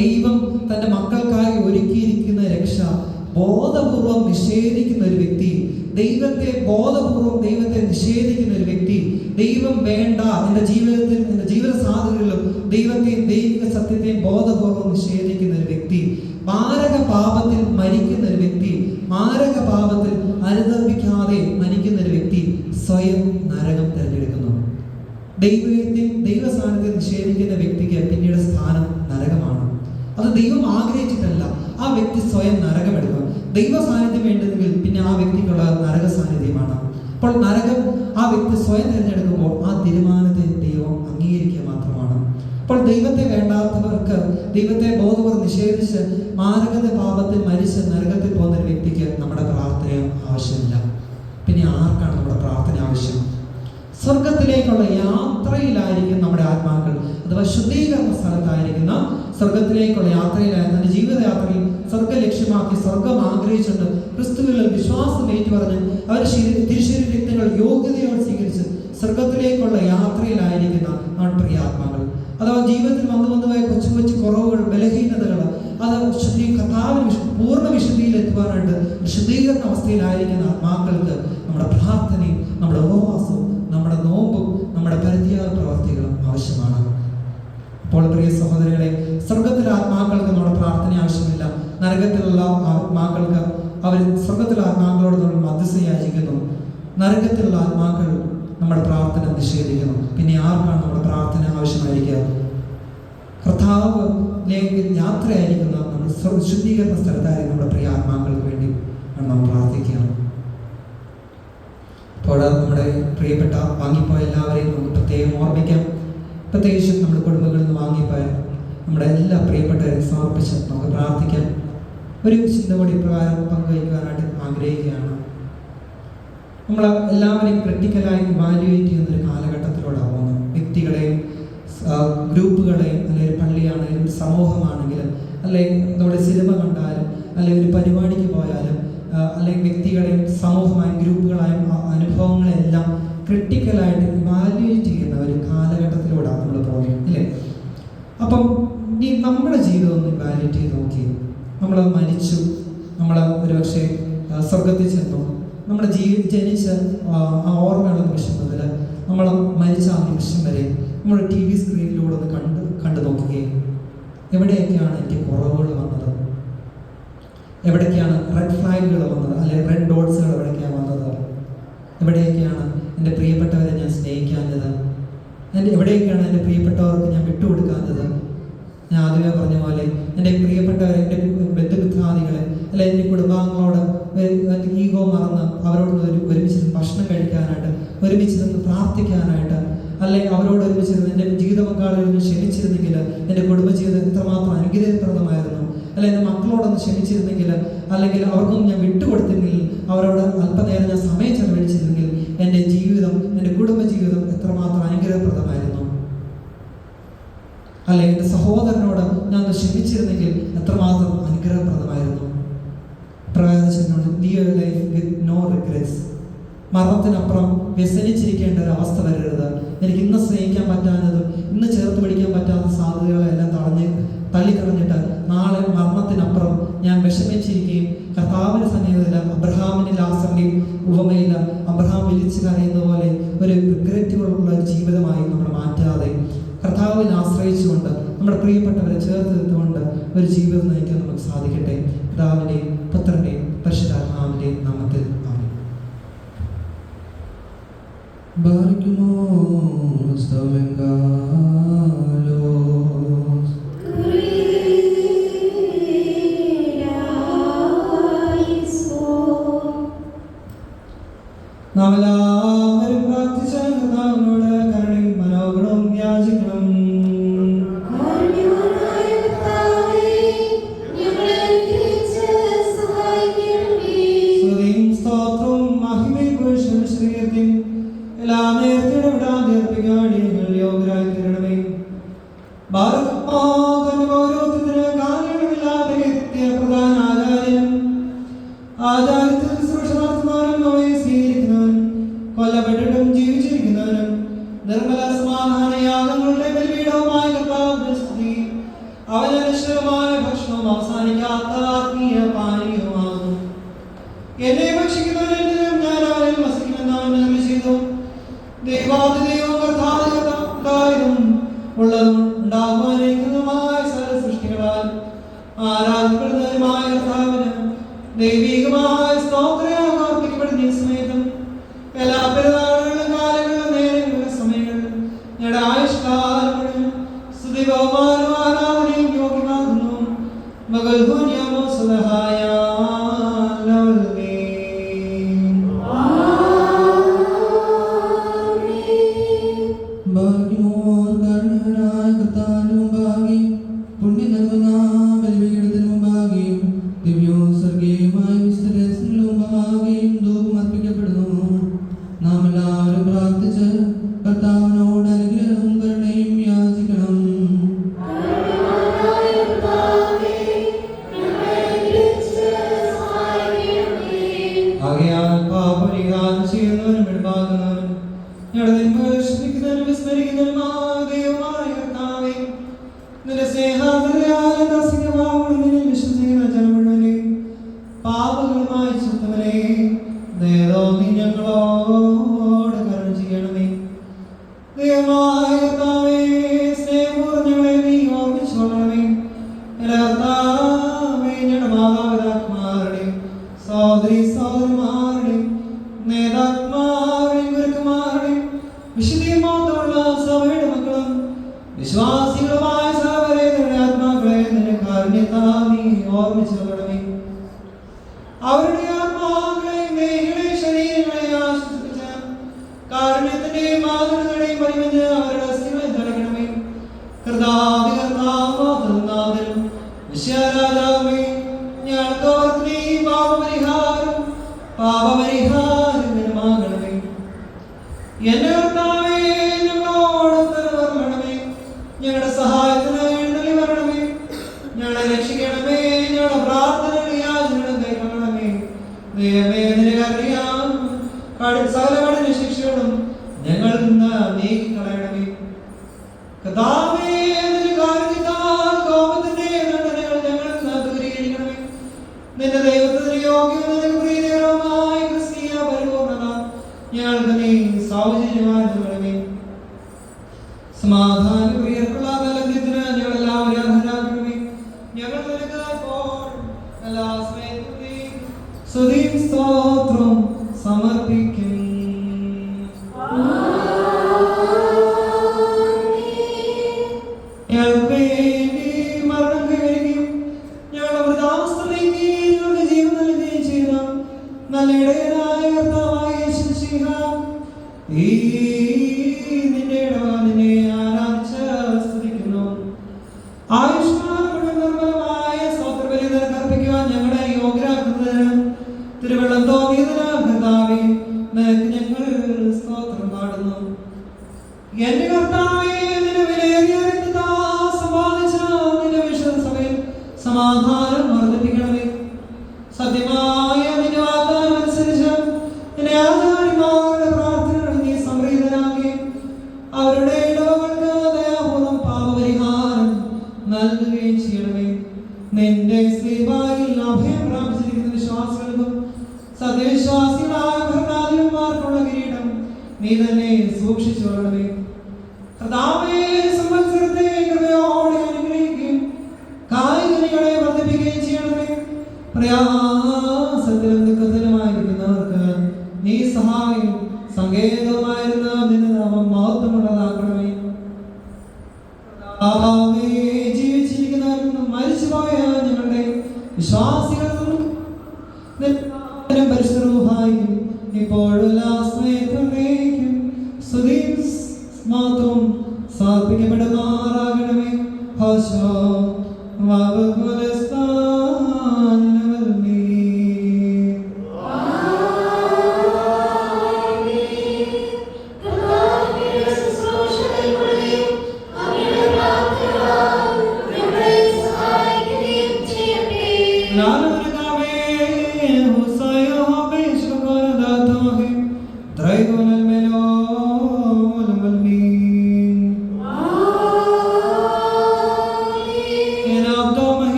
ദൈവം തൻ്റെ മക്കൾക്കായി ഒരുക്കിയിരിക്കുന്ന രക്ഷ ബോധപൂർവം നിഷേധിക്കുന്ന ഒരു വ്യക്തി, ബോധപൂർവം ദൈവത്തെ നിഷേധിക്കുന്ന ഒരു വ്യക്തി, ദൈവം വേണ്ട എൻ്റെ ജീവിതത്തിൽ, എൻ്റെ ജീവിത സാധ്യതകളിലും ദൈവത്തെയും ദൈവിക സത്യത്തെയും ബോധപൂർവം നിഷേധിക്കുന്ന ഒരു വ്യക്തി, മാരക പാപത്തിൽ മരിക്കുന്ന ഒരു വ്യക്തി, മാരക പാപത്തിൽ അനുദർഭിക്കാതെ മരിക്കുന്ന ഒരു വ്യക്തി സ്വയം നരകം തിരഞ്ഞെടുക്കുന്നു. ദൈവ സാന്നിധ്യം നിഷേധിക്കുന്ന വ്യക്തിക്ക് പിന്നീട് സ്ഥാനം നരകമാണ്. അത് ദൈവം ആഗ്രഹിച്ചിട്ടല്ല, ആ വ്യക്തി സ്വയം നരകമെടുക്കുക. ദൈവ സാന്നിധ്യം വേണ്ടതെങ്കിൽ പിന്നെ ആ വ്യക്തിക്കുള്ള നരക സാന്നിധ്യമാണ്. അപ്പോൾ നരകം ആ വ്യക്തി സ്വയം തിരഞ്ഞെടുക്കുമ്പോൾ ആ തീരുമാനത്തെ ദൈവം അംഗീകരിക്കുക മാത്രമാണ്. അപ്പോൾ ദൈവത്തെ വേണ്ടാത്തവർക്ക്, ദൈവത്തെ ബോധപൂർവ്വം നിഷേധിച്ച് മാരക പാപത്തിൽ മരിച്ച് നരകത്തിൽ പോകുന്ന ഒരു വ്യക്തിക്ക് നമ്മുടെ പ്രാർത്ഥന ആവശ്യമില്ല. പിന്നെ ആർക്കാണ് നമ്മുടെ പ്രാർത്ഥന ആവശ്യം? സ്വർഗത്തിലേക്കുള്ള യാത്രയിലായിരിക്കും നമ്മുടെ ആത്മാക്കൾ, അഥവാ ശുദ്ധീകരണ സ്ഥലത്തായിരിക്കുന്ന സ്വർഗത്തിലേക്കുള്ള യാത്രയിലായി തന്റെ ജീവിതയാത്രയിൽ സ്വർഗ ലക്ഷ്യമാക്കി സ്വർഗം ആഗ്രഹിച്ചുകൊണ്ട് ക്രിസ്തുവിൽ വിശ്വാസം ഏറ്റുപറഞ്ഞ് അവർ തിരുശരീര രക്തങ്ങൾ യോഗ്യതയോടെ സ്വീകരിച്ച് സ്വർഗത്തിലേക്കുള്ള യാത്രയിലായിരിക്കുന്ന നമ്മുടെ പ്രിയ ആത്മാക്കൾ, അഥവാ ജീവിതത്തിൽ വന്നുപോയ കൊച്ചു കൊച്ചു കുറവുകൾ, ബലഹീനതകൾ, അത് കർത്താവിന് പൂർണ്ണ വിശുദ്ധിയിൽ എത്തുവാനായിട്ട് ശുദ്ധീകരണ അവസ്ഥയിലായിരിക്കുന്ന ആത്മാക്കൾക്ക് നമ്മുടെ പ്രാർത്ഥനയും നമ്മുടെ ഉപവാസവും നമ്മുടെ നോമ്പും നമ്മുടെ പരിത്യാഗ പ്രവർത്തികളും ആവശ്യമാണ്. അപ്പോൾ പ്രിയ സഹോദരങ്ങളെ, സ്വർഗത്തിലെ ആത്മാക്കൾക്ക് നമ്മുടെ പ്രാർത്ഥന ആവശ്യമില്ല. നരകത്തിലുള്ള ആത്മാക്കൾക്ക് അവർ സ്വർഗത്തിലെ ആത്മാക്കളോട് നമ്മൾ മധ്യസ്ഥ യാചിക്കുന്നു. നരകത്തിലുള്ള ആത്മാക്കൾ നമ്മുടെ പ്രാർത്ഥന നിഷേധിക്കുന്നു. പിന്നെ ആർക്കാണ് നമ്മുടെ പ്രാർത്ഥന ആവശ്യമായിരിക്കുക? കർത്താവിലേക്ക് യാത്രയായിരിക്കുന്ന നമ്മുടെ ശുദ്ധീകരണ സ്ഥലത്തായി നമ്മുടെ പ്രിയ ആത്മാക്കൾക്ക് വേണ്ടി നാം പ്രാർത്ഥിക്കുകയാണ്. അപ്പോൾ നമ്മുടെ പ്രിയപ്പെട്ട വാങ്ങിപ്പോയ എല്ലാവരെയും നമുക്ക് പ്രത്യേകം ഓർമ്മിക്കാം. പ്രത്യേകിച്ചും നമ്മുടെ കുടുംബങ്ങളിൽ നിന്ന് വാങ്ങിപ്പോയ നമ്മുടെ എല്ലാ പ്രിയപ്പെട്ടവരെയും സമർപ്പിച്ച് നമുക്ക് പ്രാർത്ഥിക്കാം. ഒരു ചിന്ത കൂടി പ്രകാരം പങ്കുവയ്ക്കുവാനായിട്ട് ആഗ്രഹിക്കുകയാണ്. നമ്മൾ എല്ലാവരെയും ക്രിട്ടിക്കലായി ഇവാലുവേറ്റ് ചെയ്യുന്ന ഒരു കാലഘട്ടത്തിലൂടെ പോകുന്നത്. വ്യക്തികളെയും ഗ്രൂപ്പുകളെയും, അല്ലെങ്കിൽ പള്ളിയാണെങ്കിലും സമൂഹമാണെങ്കിലും, അല്ലെങ്കിൽ നമ്മുടെ സിനിമ കണ്ടാലും, അല്ലെങ്കിൽ ഒരു പരിപാടിക്ക് പോയാലും, അല്ലെങ്കിൽ വ്യക്തികളെയും സമൂഹമായും ഗ്രൂപ്പുകളായും അനുഭവങ്ങളെല്ലാം ക്രിട്ടിക്കലായിട്ട് ഇവാലുവേറ്റ് ചെയ്യുന്ന ഒരു കാലഘട്ടത്തിലൂടെയാണ് നമ്മൾ പോകുന്നത്, ഇല്ലേ? അപ്പം ഈ നമ്മുടെ ജീവിതം ഒന്ന് ഇവാലുവേറ്റ് ചെയ്ത് നോക്കി. നമ്മൾ മരിച്ചു, നമ്മൾ ഒരുപക്ഷെ സ്വർഗത്തിൽ ചെന്നു, നമ്മുടെ ജനിച്ച ആ ഓർമ്മയുള്ള നിമിഷം മുതൽ നമ്മൾ മരിച്ച ആ നിമിഷം വരെ നമ്മൾ TV സ്ക്രീനിലൂടെ ഒന്ന് കണ്ടു നോക്കുകയും എവിടെയൊക്കെയാണ് എനിക്ക് കുറവുകൾ വന്നത്, എവിടേക്കാണ് റെഡ് ഫ്ലാഗുകൾ വന്നത്, അല്ലെങ്കിൽ റെഡ് ഡോട്ട്സുകൾ എവിടേക്കാണ് വന്നത്, എവിടെയൊക്കെയാണ് എൻ്റെ പ്രിയപ്പെട്ടവരെ ഞാൻ സ്നേഹിക്കാഞ്ഞത്, എവിടെയൊക്കെയാണ് എൻ്റെ പ്രിയപ്പെട്ടവർക്ക് ഞാൻ വിട്ടുകൊടുക്കാഞ്ഞത്. ഞാൻ ആദ്യമേ പറഞ്ഞ പോലെ എൻ്റെ പ്രിയപ്പെട്ടവരെ, എൻ്റെ ബന്ധുമിത്രാദികളെ, അല്ലെ എൻ്റെ കുടുംബാംഗങ്ങളോട് ഈഗോ മറന്ന് അവരോട് ഒരുമിച്ചിരുന്ന് ഭക്ഷണം കഴിക്കാനായിട്ട്, ഒരുമിച്ചിരുന്ന് പ്രാർത്ഥിക്കാനായിട്ട്, അല്ലെ അവരോട് ഒരുമിച്ചിരുന്ന് എൻ്റെ ജീവിത പങ്കാളികളൊന്ന് ക്ഷമിച്ചിരുന്നെങ്കിൽ എൻ്റെ കുടുംബജീവിതം എത്രമാത്രം അനുഗ്രഹപ്രദമായിരുന്നു, അല്ലെ എൻ്റെ മക്കളോടൊന്ന് ക്ഷമിച്ചിരുന്നെങ്കിൽ, അല്ലെങ്കിൽ അവർക്കൊന്നും ഞാൻ വിട്ടുകൊടുത്തെങ്കിൽ, അവരോട് അല്പനേരം ഞാൻ സമയം ചെലവഴിച്ചിരുന്നെങ്കിൽ എൻ്റെ ജീവിതം, എൻ്റെ കുടുംബജീവിതം എത്രമാത്രം അനുഗ്രഹപ്രദമായിരുന്നു, അല്ലെ എൻ്റെ സഹോദരനോട് ഞാൻ ഒന്ന് ക്ഷമിച്ചിരുന്നെങ്കിൽ എത്രമാത്രം അനുഗ്രഹപ്രദമായിരുന്നു. പ്രകാശിച്ചിട്ടുണ്ട് live life with no regrets. മരണത്തിനപ്പുറം വ്യസനിച്ചിരിക്കേണ്ട ഒരു അവസ്ഥ വരരുത്. എനിക്ക് ഇന്ന് സ്നേഹിക്കാൻ പറ്റാത്തതും ഇന്ന് ചേർത്ത് പിടിക്കാൻ പറ്റാത്ത സാധ്യതകളെല്ലാം തള്ളിക്കളഞ്ഞിട്ട് നാളെ മരണത്തിനപ്പുറം ഞാൻ വിഷമിച്ചിരിക്കുകയും കർത്താവിന്റെ സന്നിധിയിൽ അബ്രഹാമിന്റെ ലാസറിന്റെയും ഉപമയിൽ അബ്രഹാം വിളിച്ചു കരയുന്ന പോലെ ഒരു റിഗ്രറ്റുകളുള്ള ഒരു ജീവിതമായി നമ്മൾ മാറ്റാതെ കർത്താവിനെ ആശ്രയിച്ചുകൊണ്ട് നമ്മുടെ പ്രിയപ്പെട്ടവരെ ചേർത്ത് നിർത്തുകൊണ്ട് ഒരു ജീവിതം നയിക്കാൻ നമുക്ക് സാധിക്കട്ടെ. പിതാവിന്റെയും പുത്രന്റെയും പരിശുദ്ധാത്മാവിന്റെയും നാമത്തിൽ ആമേൻ. Barquimos vengalos. നാം എല്ലാവരും പ്രാർത്ഥിച്ച് കർത്താവിനോട് കരുണയും മനോഗുണവും യാചിക്കണം. സ്തുതിയും സ്തോത്രവും മഹിമയും പുകഴ്ചയും ശ്രീകീർത്തിയും എല്ലാം നേരത്തെ വിടാതെ അർപ്പിക്കാൻ ഞങ്ങൾ യോഗ്യരായി തീരണമേ. ഭാരതത്തിന്റെ പൗരോഹിത്യത്തിന് കാലയളവില്ലാതെ എത്തിയ പ്രധാന ആചാര്യത്തിൽ ശുശ്രൂഷ നടത്തുന്നവനും അവയെ സ്വീകരിക്കുന്നവനും കൊല്ലപ്പെട്ടിട്ടും ജീവിച്ചിരിക്കുന്നവനും നിർമ്മല സമാധാന യാഗങ്ങളുടെ ബലിപീഠവുമായ കർത്താവിന്റെ സ്തുതി അവൻ അനശ്വരമായ ഭക്ഷണവും അവസാനിക്കാത്ത ആത്മീയ പാനീയവുമാകുന്നു. എന്നെ ഭക്ഷിക്കുന്നവനെങ്കിലും ഞാൻ അവനിൽ വസിക്കുമെന്ന് അവൻ അരുളി ചെയ്തു. ദൈവാദിദൈവവും കർത്താവിനും ഉള്ളതും ഉണ്ടാകുവാനിരിക്കുന്നതുമായ സകല സൃഷ്ടികളാൽ ആരാധപ്പെടുന്നവരുമായ കർത്താവിന് ദൈവികമായ സ്തോത്രയാഗം അർപ്പിക്കപ്പെടുന്ന ഈ സമയത്തും എല്ലാ പെരുന്നാളുകളിലും കാലങ്ങളിലും നേരങ്ങളിലും സമയങ്ങളിലും ഞങ്ങളുടെ ആയുഷ്കാലം മുഴുവൻ സ്തുതി ബഹുമാനവും ആരാധനയും യോഗ്യമാകുന്നു. മകൾഹുന്യമോ സുലഹായ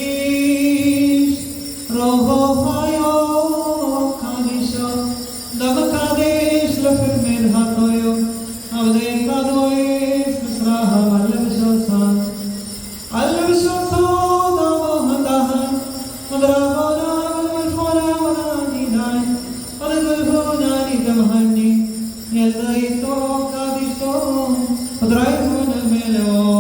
Kadesh, Roho Hayo, Kadisha, Dava Kadesh, Lafirmin Hatoyo, Avde Kadoes, Misraha, Alamishosan, Alamishosan, Davo Hadahan, Madravana, Malfona, Madanidan, Madagulhona, Nidamhani, Yeldaito, Kadisho, Madraihona Melo.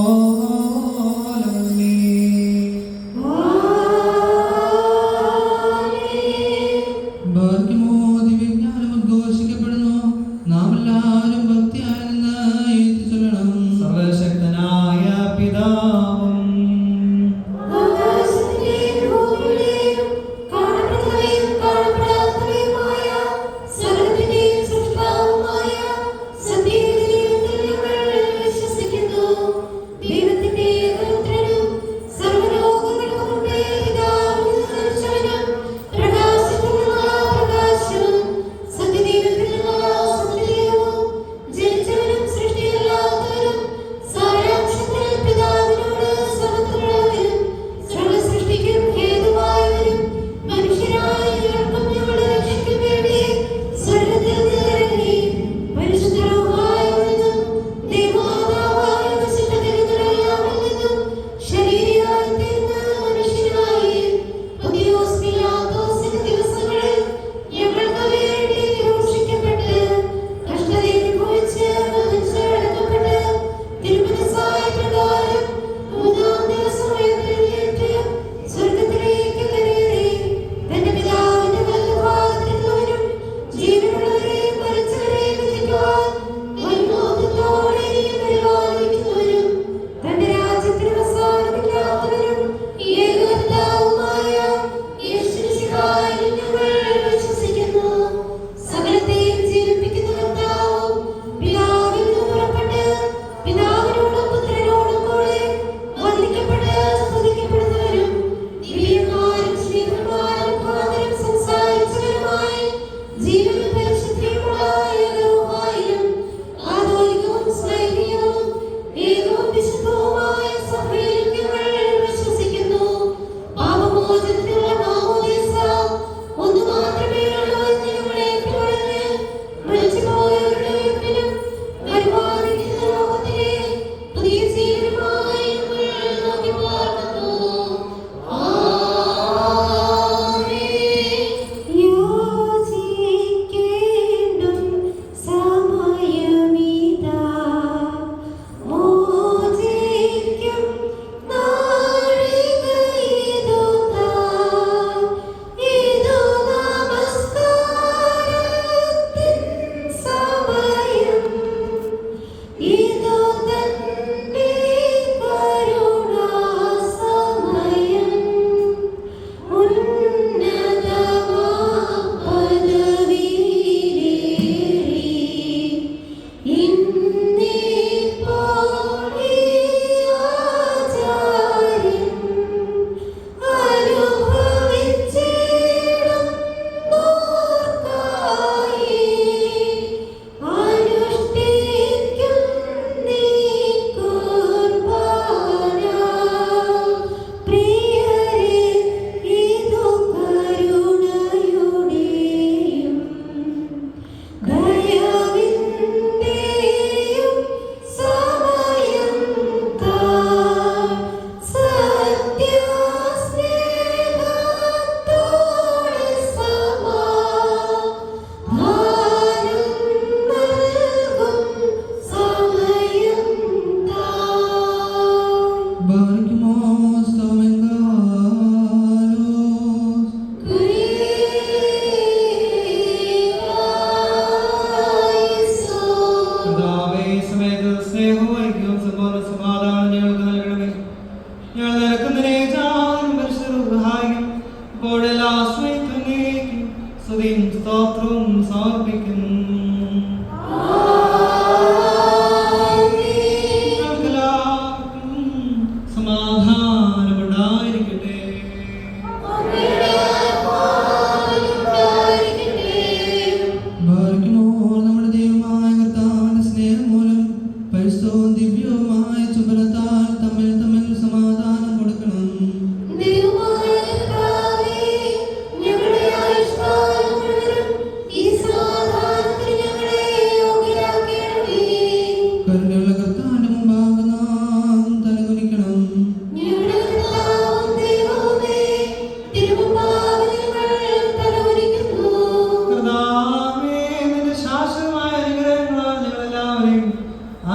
നമ്മുടെ ദൈവമായ കർത്താവിന്റെ സ്നേഹം മൂലം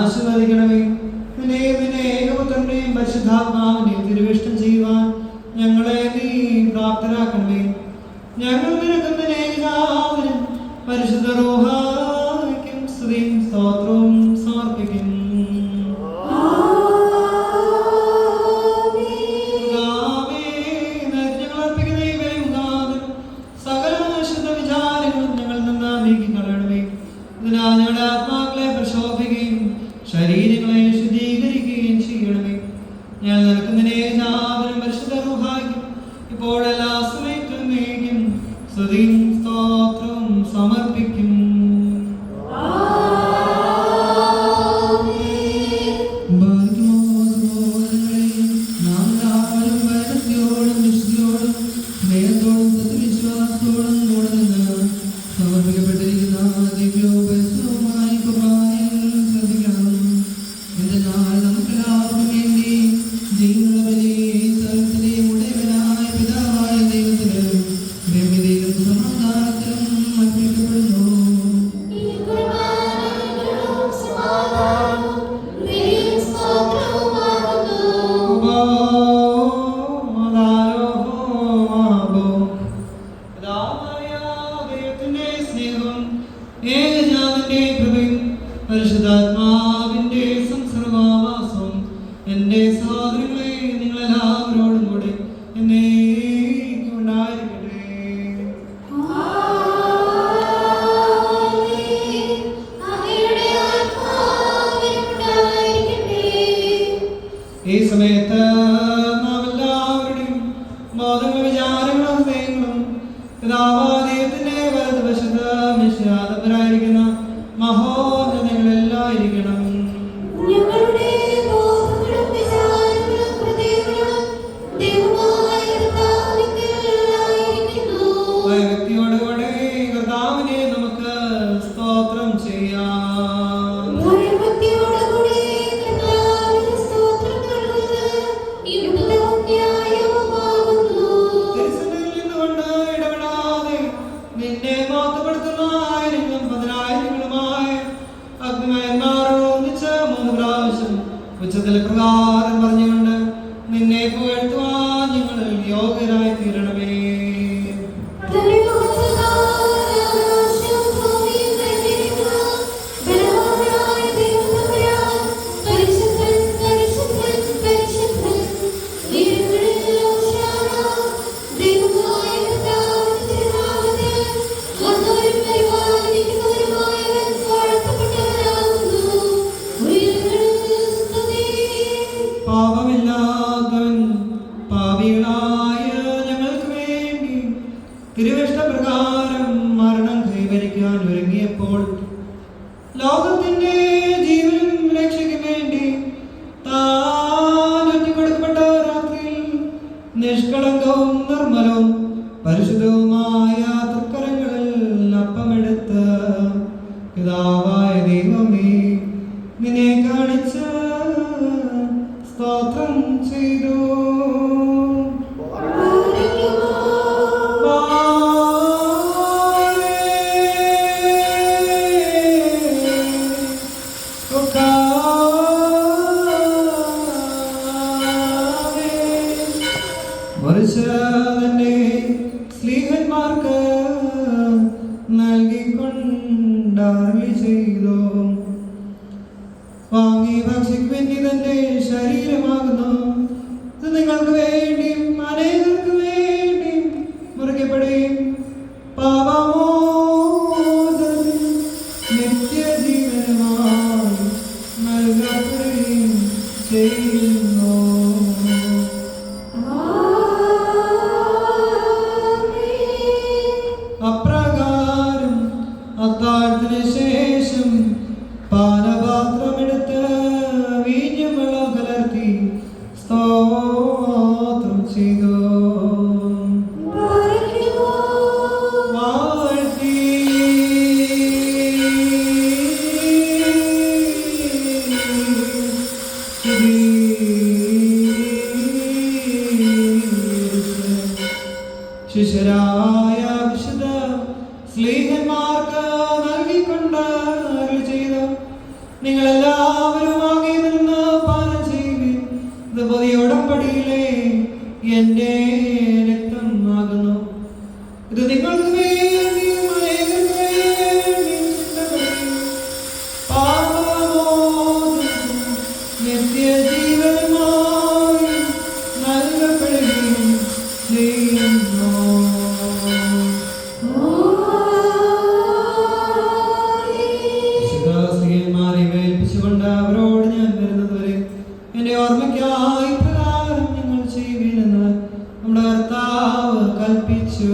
ആശീർവദിക്കണമേ. നിന്നെ ഏകപുത്രന്റെയും പരിശുദ്ധാത്മാവിനെയും തിരുവിഷ്ടം ചെയ്യുവാൻ ഞങ്ങളെ നീ പ്രാപ്തരാക്കണമേ. ഞങ്ങൾ നിനക്കും നിന്നെ എല്ലാവരും പരിശുദ്ധ റൂഹായ്ക്കും സ്തുതിയും സ്തോത്രവും സമർപ്പിക്കും. ഞങ്ങളുടെ ആത്മാക്കളെ പ്രശോഭിക്കുകയും ശരീരങ്ങളെ ശുദ്ധീകരിക്കുകയും ചെയ്യണമേ. ഞാൻ നിൽക്കുന്നതിനെ എല്ലാവരും പരിശുദ്ധ റൂഹായ്ക്കും ഇപ്പോഴെല്ലാ സമയത്തും നീക്കും സ്തുതിയും സ്തോത്രവും സമർപ്പിക്കും. പരിശുദ്ധാത്മാവിന്റെ സംസർവാസം എന്റെ സഹോദരങ്ങളെ നിങ്ങളെല്ലാവരോടും കൂടെ എന്നേക്കും ഉണ്ടായിരിക്കട്ടെ. ഈ സമയത്ത് നാം എല്ലാവരുടെയും ബോധങ്ങളും വിചാരങ്ങളും ഹൃദയങ്ങളും പിതാവാദയത്തിന്റെ വലതുവശത്ത് വിശ്വാസപരായിരിക്കുന്ന മഹോന്നതങ്ങളെല്ലായിരിക്കണം. വ്യക്തിയോടുകൂടെ കർത്താവിനെ നമുക്ക് സ്തോത്രം ചെയ്യാം. തിരുസന്നിധിയിൽ നിന്നുകൊണ്ട് ഇടപെടാതെ നിന്നെ മഹത്വപ്പെടുത്തുന്ന ആയിരങ്ങളും പതിനായിരങ്ങളുമായി അഗ്നിമയന്മാരോട് ഒന്നിച്ച് 3 പ്രാവശ്യം ഉച്ചത്തിൽ പ്രകാരം പറഞ്ഞുകൊണ്ട് നിന്നെ പുകഴ്ത്തുവാൻ ഞങ്ങൾ യോഗ്യരായി തീരണമേ. പാപമില്ലാത്തവൻ പാപികളായ ഞങ്ങൾക്ക് വേണ്ടി തിരുവിഷ്ടപ്രകാരം മരണം കൈവരിക്കാൻ ഒരുങ്ങിയപ്പോൾ ലോകത്തിന്റെ ജീവനും രക്ഷയ്ക്ക് വേണ്ടി താൻ ഒറ്റിക്കൊടുക്കപ്പെട്ട രാത്രിയിൽ നിഷ്കളങ്കവും നിർമ്മലവും പരിശുദ്ധവുമായ തൃക്കരങ്ങളിൽ അപ്പമെടുത്ത് പിതാവായ ദൈവമേ നിന്നെ കാണിച്ച് സ്തോത്രം ചെയ്തു. തന്നെ സ്ലീഹന്മാർക്ക് നൽകിക്കൊണ്ടരുളി ചെയ്തു. വാങ്ങി ഭക്ഷിക്കുവാൻ ഇതെന്റെ ശരീരമാകുന്നു. ഇത് നിങ്ങൾക്ക് വേണ്ടിയും അനേകർക്ക് വേണ്ടിയും മുറിക്കപ്പെടുകയും പാപമോചനം നിത്യജീവനമായി നൽകപ്പെടുകയും ചെയ്യുന്നു. അപ്രകാരം അത്താഴത്തിന് ശേഷം പാനപാത്രമെടുത്ത് വീഞ്ഞും വെള്ളം കലർത്തി സ്തോത്രം നിങ്ങളെല്ലാവരും ആകെ നിന്ന് പാനം ചെയ്യുവിൻ. ഇത് പുതിയ ഉടമ്പടിയിലെ എൻ്റെ രക്തം ആകുന്നു. ഇത് നിങ്ങൾക്ക് വേണ്ടിയും അനേകർക്ക് വേണ്ടിയും ചിന്തപ്പെടുകയും പാപമോചനവും നിത്യജീവനുമായി നൽകപ്പെടുകയും ചെയ്യുന്നു. വിശുദ്ധ ഏൽപ്പിച്ചുകൊണ്ട് അവരോട് ഞാൻ വരുന്നതുവരെ എൻ്റെ ഓർമ്മയ്ക്കായി പ്രകാരം നിങ്ങൾ ചെയ്യുവിനെന്ന് നമ്മുടെ കർത്താവ് കൽപ്പിച്ചു.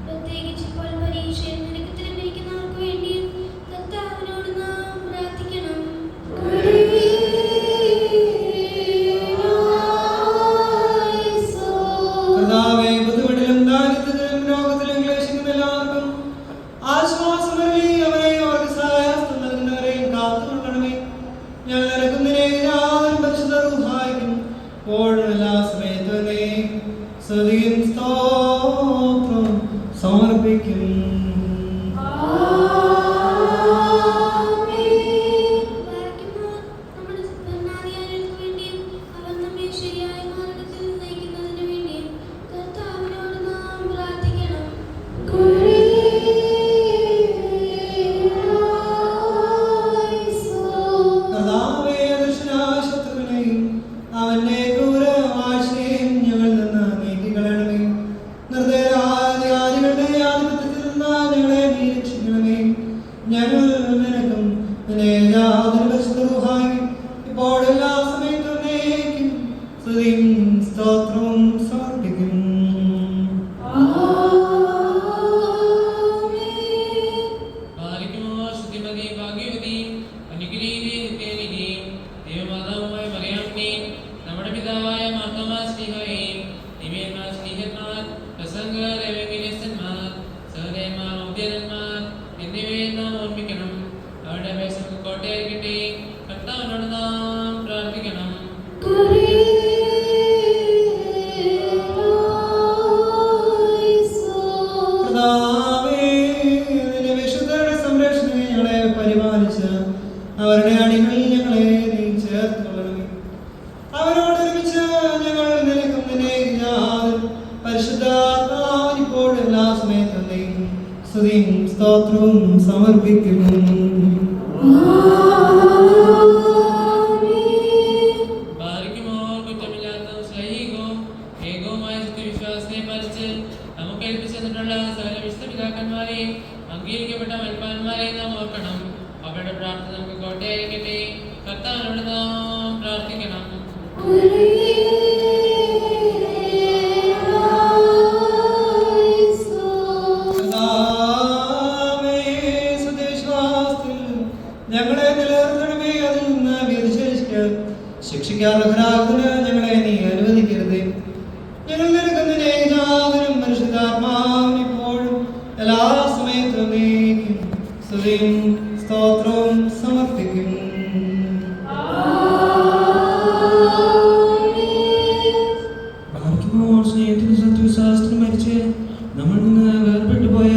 പ്രത്യേകിച്ച് അവരുടെ അടികളിൽ ഞങ്ങളെ നീ ചേർത്തുകൊള്ളണമേ. അവരോടൊരുമിച്ച് ഞങ്ങൾ നിലക്കുന്നതിനെ പരിശുദ്ധാത്മാവിനിപ്പോൾ എല്ലാ സമയത്തും സ്തുതിയും സ്തോത്രവും സമർപ്പിക്കുന്നു. അംഗീകരിക്കപ്പെട്ട മൽപ്പാന്മാരെ നാം ഓർക്കണം. അവരുടെ പ്രാർത്ഥന നമുക്ക് കോട്ടയായിരിക്കട്ടെ. കർത്താവിനോട് നാം പ്രാർത്ഥിക്കണം. ഞങ്ങളെ നിലനിർത്തണമേ, അതിൽ നിന്ന് വ്യതിചലിച്ച് ശിക്ഷിക്കാർഹരാകുന്ന ഞങ്ങളെ നീ അനുവദിക്കരുതേ. ഞങ്ങൾ നിനക്കുന്നതിനെ യാതൊരും പരിശുദ്ധാത്മാവിനിപ്പോഴും എല്ലാ സമയത്തും നീക്കും സ്തുതിയും സ്തോത്രവും സമർപ്പിക്കും. സ്നേഹത്തിന് സത്യവിശ്വാസത്തിന് മരിച്ച് നമ്മൾ നിന്ന് വേർപെട്ടു പോയ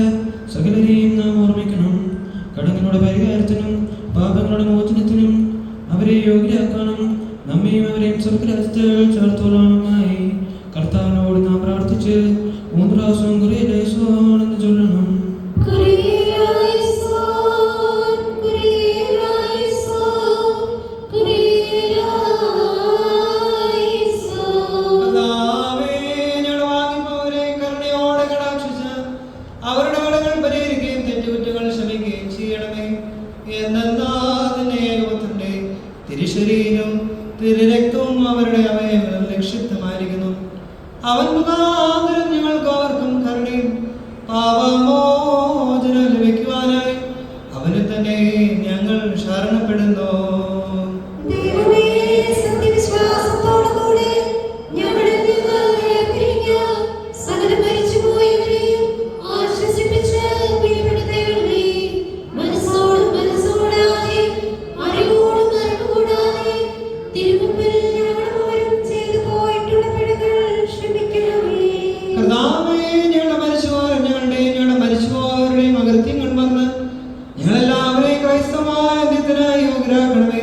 സകലരെയും നാം ഓർമ്മിക്കണം. കടങ്ങളുടെ പരിഹാരത്തിനും പാപങ്ങളുടെ മോചനത്തിനും അവരെ യോഗ്യരാക്കണം. നമ്മയും അവരെയും സ്വർഗ്ഗരാജ്യത്തിൽ ചേർത്തോളാനുമായി കർത്താവിനോട് നാം പ്രാർത്ഥിച്ച് 3 പ്രാവശ്യം കുറിയിലേശോണെന്ന് ചൊല്ലണം. അവരുടെ കടങ്ങൾ പരിഹരിക്കുകയും തെറ്റുകുറ്റങ്ങൾ ക്ഷമിക്കുകയും ചെയ്യണമേ. എന്നേകപുത്രന്റെ തിരുശരീരം തിരുരക്തവും അവരുടെ അവയവങ്ങളും ലക്ഷ്യമായിരിക്കുന്നു. അവൻ മുഖാന്തരം ഞങ്ങൾക്ക് അവർക്കും കരുണയും പാപമോചനം ലഭിക്കുവാനായി അവന് തന്നെ ഞങ്ങൾ ശരണപ്പെടുന്നു. മരിച്ചുപോയവരുടെയും അകൃത്യങ്ങൾ മറന്ന് ഞങ്ങളെല്ലാവരെയും ക്രൈസ്തവമായ അന്ത്യത്തിനായി യോഗ്യരാക്കണമേ.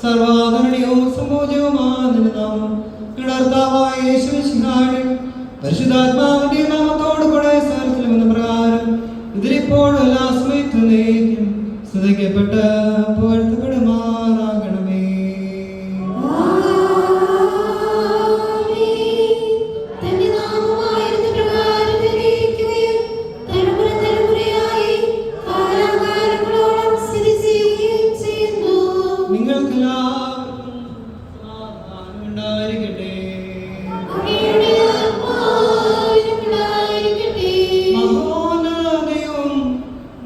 സർവാദരണീയവും സംഭോജ്യവുമായ നിന്റെ നാമം ഞങ്ങളുടെ കർത്താവായ യേശുമിശിഹായുടെ പരിശുദ്ധാത്മാവിന്റെ നാമത്തോടു കൂടെ സ്ഥലത്തിലും എന്ന പ്രകാരം ഇതിലിപ്പോഴും എല്ലാ സമയത്തും നീക്കും സ്തുതിക്കപ്പെട്ട് പുകഴ്ത്തപ്പെടുമാറാകണമേ.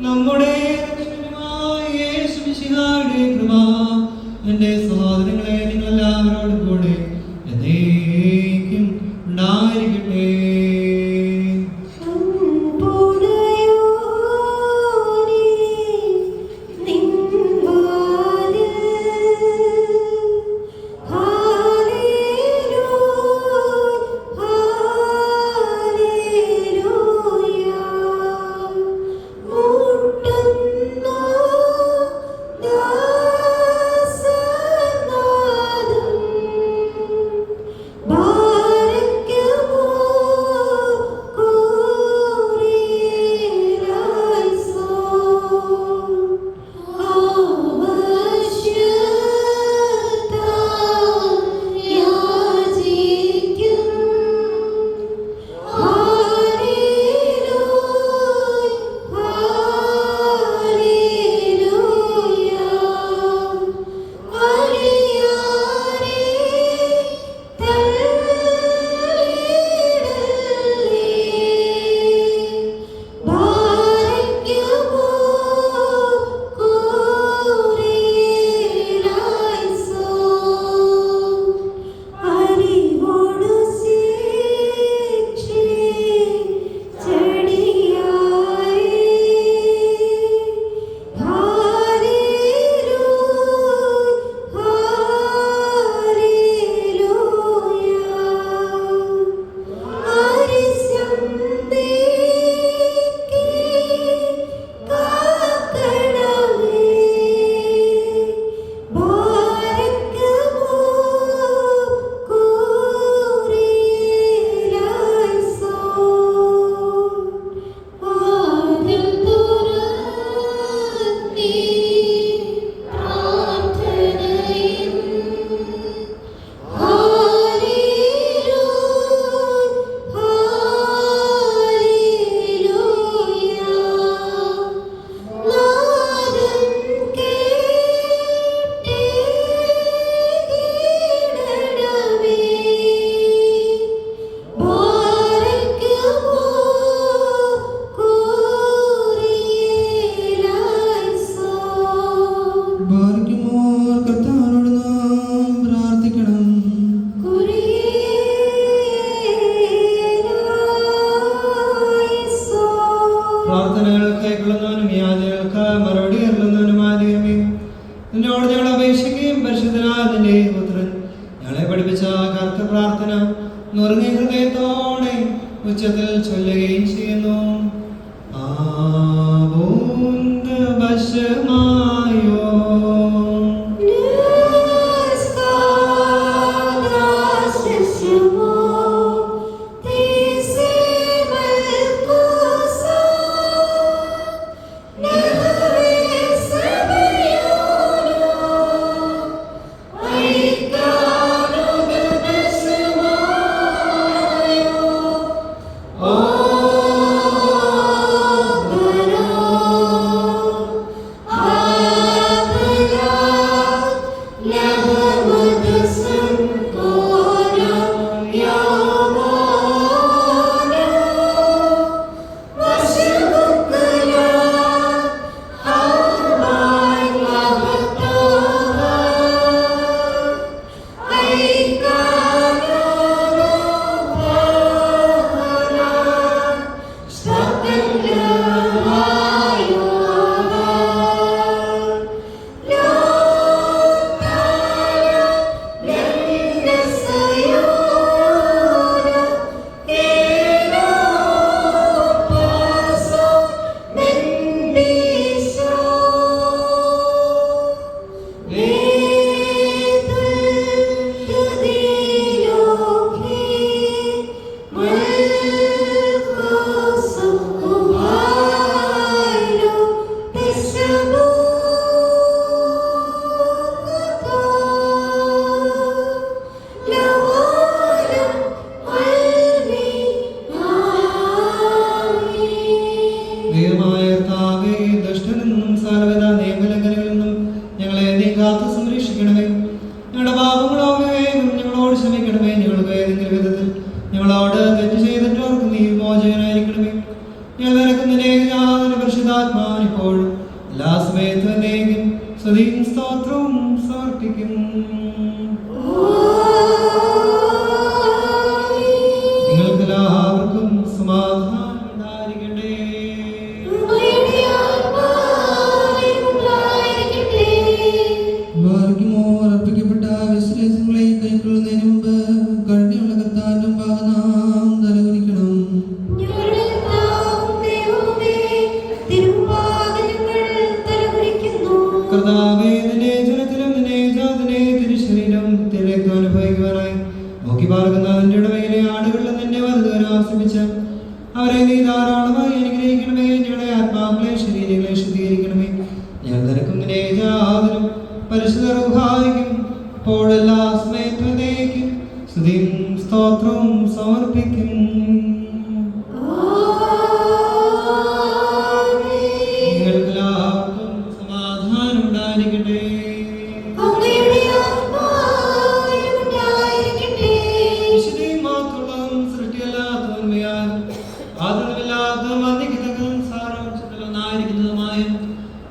നമ്മുടെ രക്ഷകനുമായ യേശു കൈക്കൊള്ളുന്നവനും യാചകർക്ക് മറുപടി അരുളുന്നവനുമായ ദൈവമേ, നിന്നോട് ഞങ്ങൾ അപേക്ഷിക്കുകയും പരിശുദ്ധനായ നിന്റെ പുത്രൻ ഞങ്ങളെ പഠിപ്പിച്ച കർത്ത പ്രാർത്ഥന നുറുങ്ങിയ ഹൃദയത്തോടെ ഉച്ചത്തിൽ ചൊല്ലുകയും ചെയ്യുന്നു.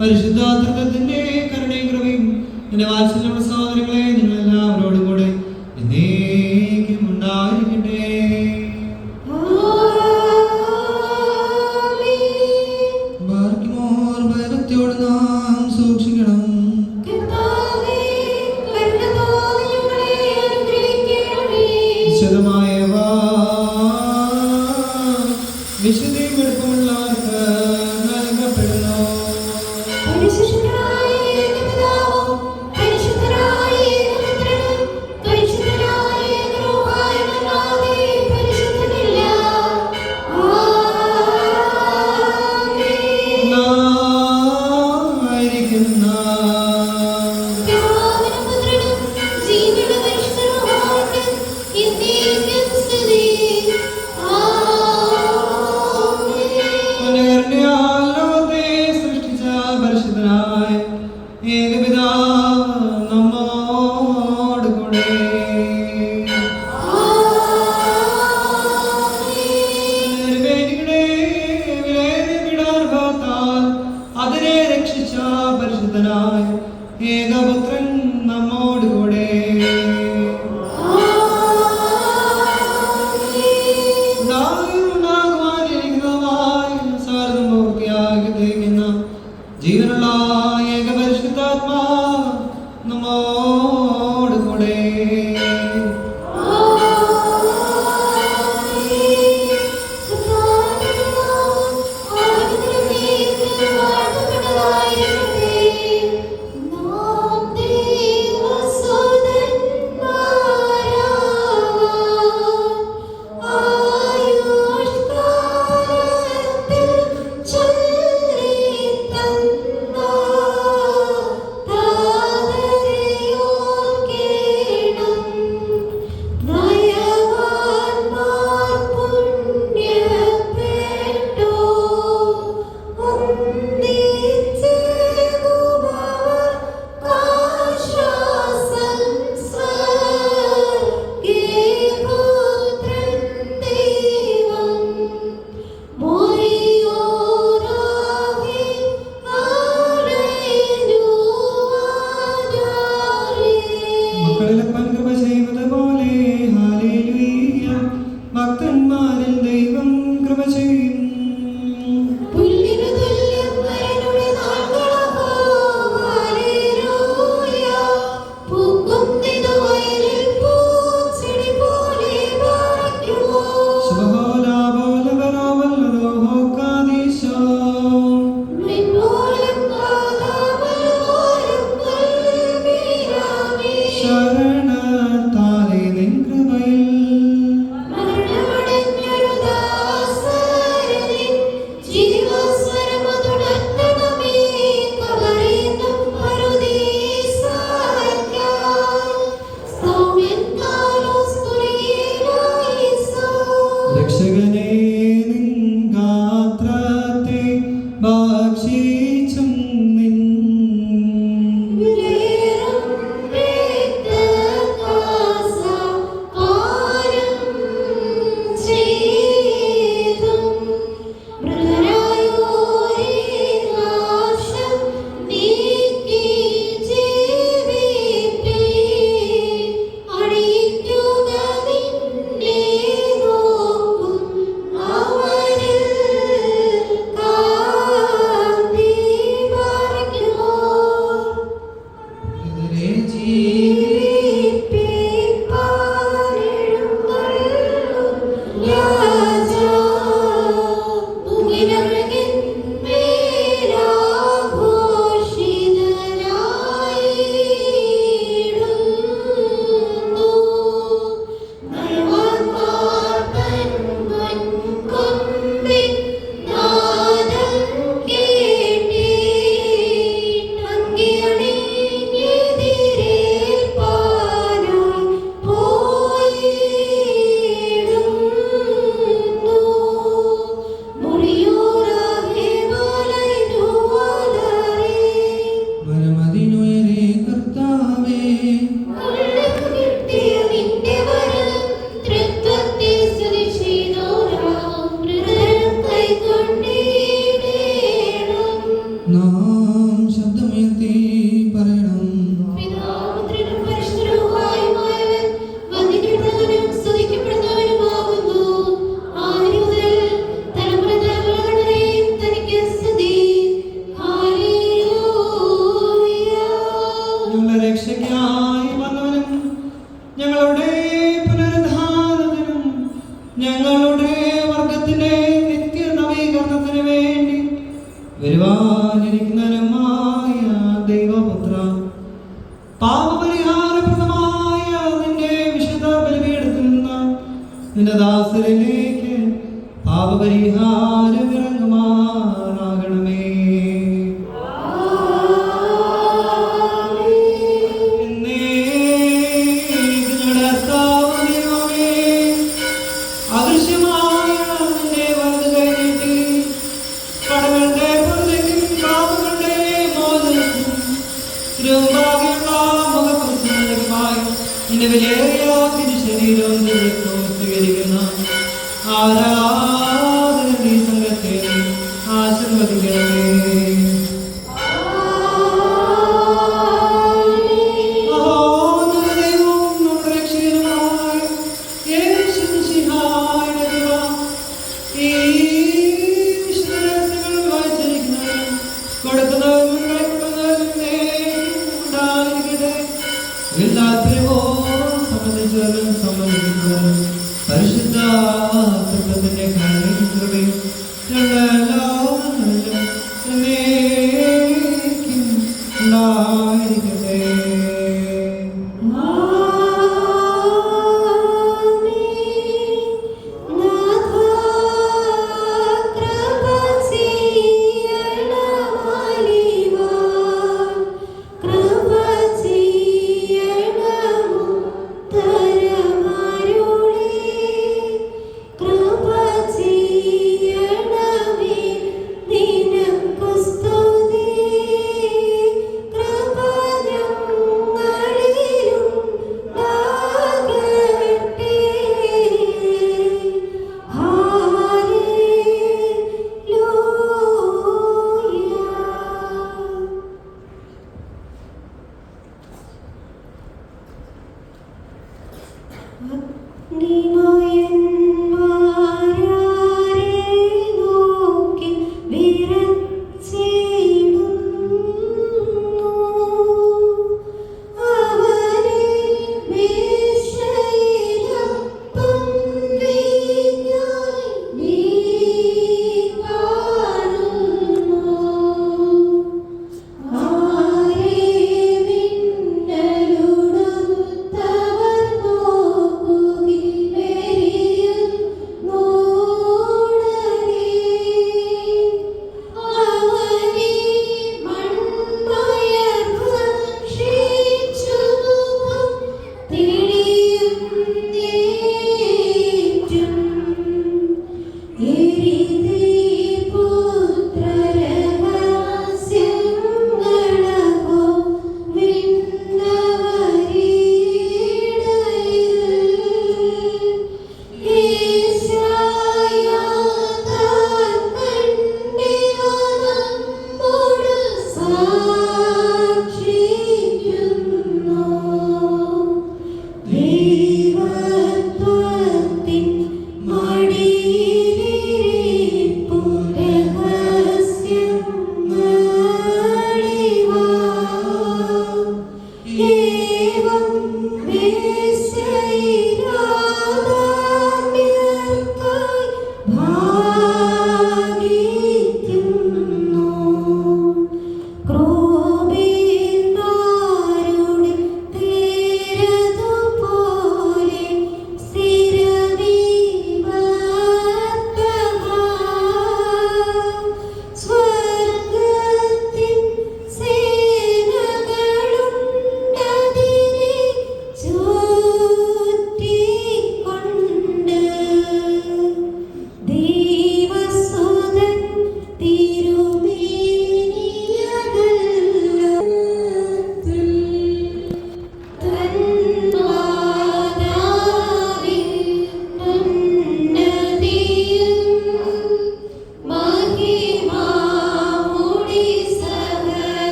പരിശുദ്ധാത്മകത്തിന്റെ കരുണയും കൃപയും എന്റെ വാത്സല്യമുള്ള സഹോദരങ്ങളെ നിങ്ങളെല്ലാവരോടും കൂടെ എന്നേക്കും ഉണ്ടായിരിക്കട്ടെ. ഭയത്തോട് നാം സൂക്ഷിക്കണം. വിശദമായവ വിശുദ്ധിയും എളുപ്പമുള്ളവർക്ക് നൽകപ്പെടുന്നു. ഏകപുത്രൻ നമ്മോടുകൂടെ ഉണ്ടാകുവാനിരിക്കുന്നതായി സാരഥം പൂർത്തിയാകട്ടെ. ജീവനുള്ള ഏകപരിശുദ്ധാത്മാ നമ്മോട് കൂടെ. ഭക്തന്മാരിൽ ദൈവം കൃപ ചെയ്യും. ശരണത്താലെ നിൻ കൃപയിൽ രക്ഷകനെ നിൻ ഗാത്രത്തെ ഭക്ഷിച്ചും നിൻ നാം ശബ്ദമുയർത്തി പറയണം. ഞങ്ങളുടെ രക്ഷയ്ക്കായി വന്നവനും ഞങ്ങളുടെ പുനരുദ്ധാനത്തിനും ഞങ്ങളുടെ വർഗത്തിന്റെ നിത്യ നവീകരണത്തിന് വേണ്ടി വരുവാനിരിക്കുന്നവനുമായ ദൈവപുത്ര, പാപപരിഹാരപ്രദമായ നിന്റെ വിശുദ്ധ ബലിപീഠത്തിൽ നിന്ന് നിന്റെ ദാസരിലേക്ക് പാപപരിഹാരം ഇറങ്ങുമാറാകണമേ. അദൃശ്യമായ നിന്റെ വലത് കൈ നീട്ടി കടങ്ങളുടെ പൊറുതിക്കും പാപങ്ങളുടെ മോചനത്തിനും തിരുമുമ്പാകെയുള്ള മുഖപ്രസന്നതയ്ക്കുമായി നിന്റെ വിലയേറിയ തിരുശരീരവും ദിവസവും സ്വീകരിക്കുന്ന ആരാധകരുടെ സംഘത്തെ ആശീർവദിക്കണമേ. കൊടുക്കുന്ന ഉണ്ടായിരിക്കട്ടെ.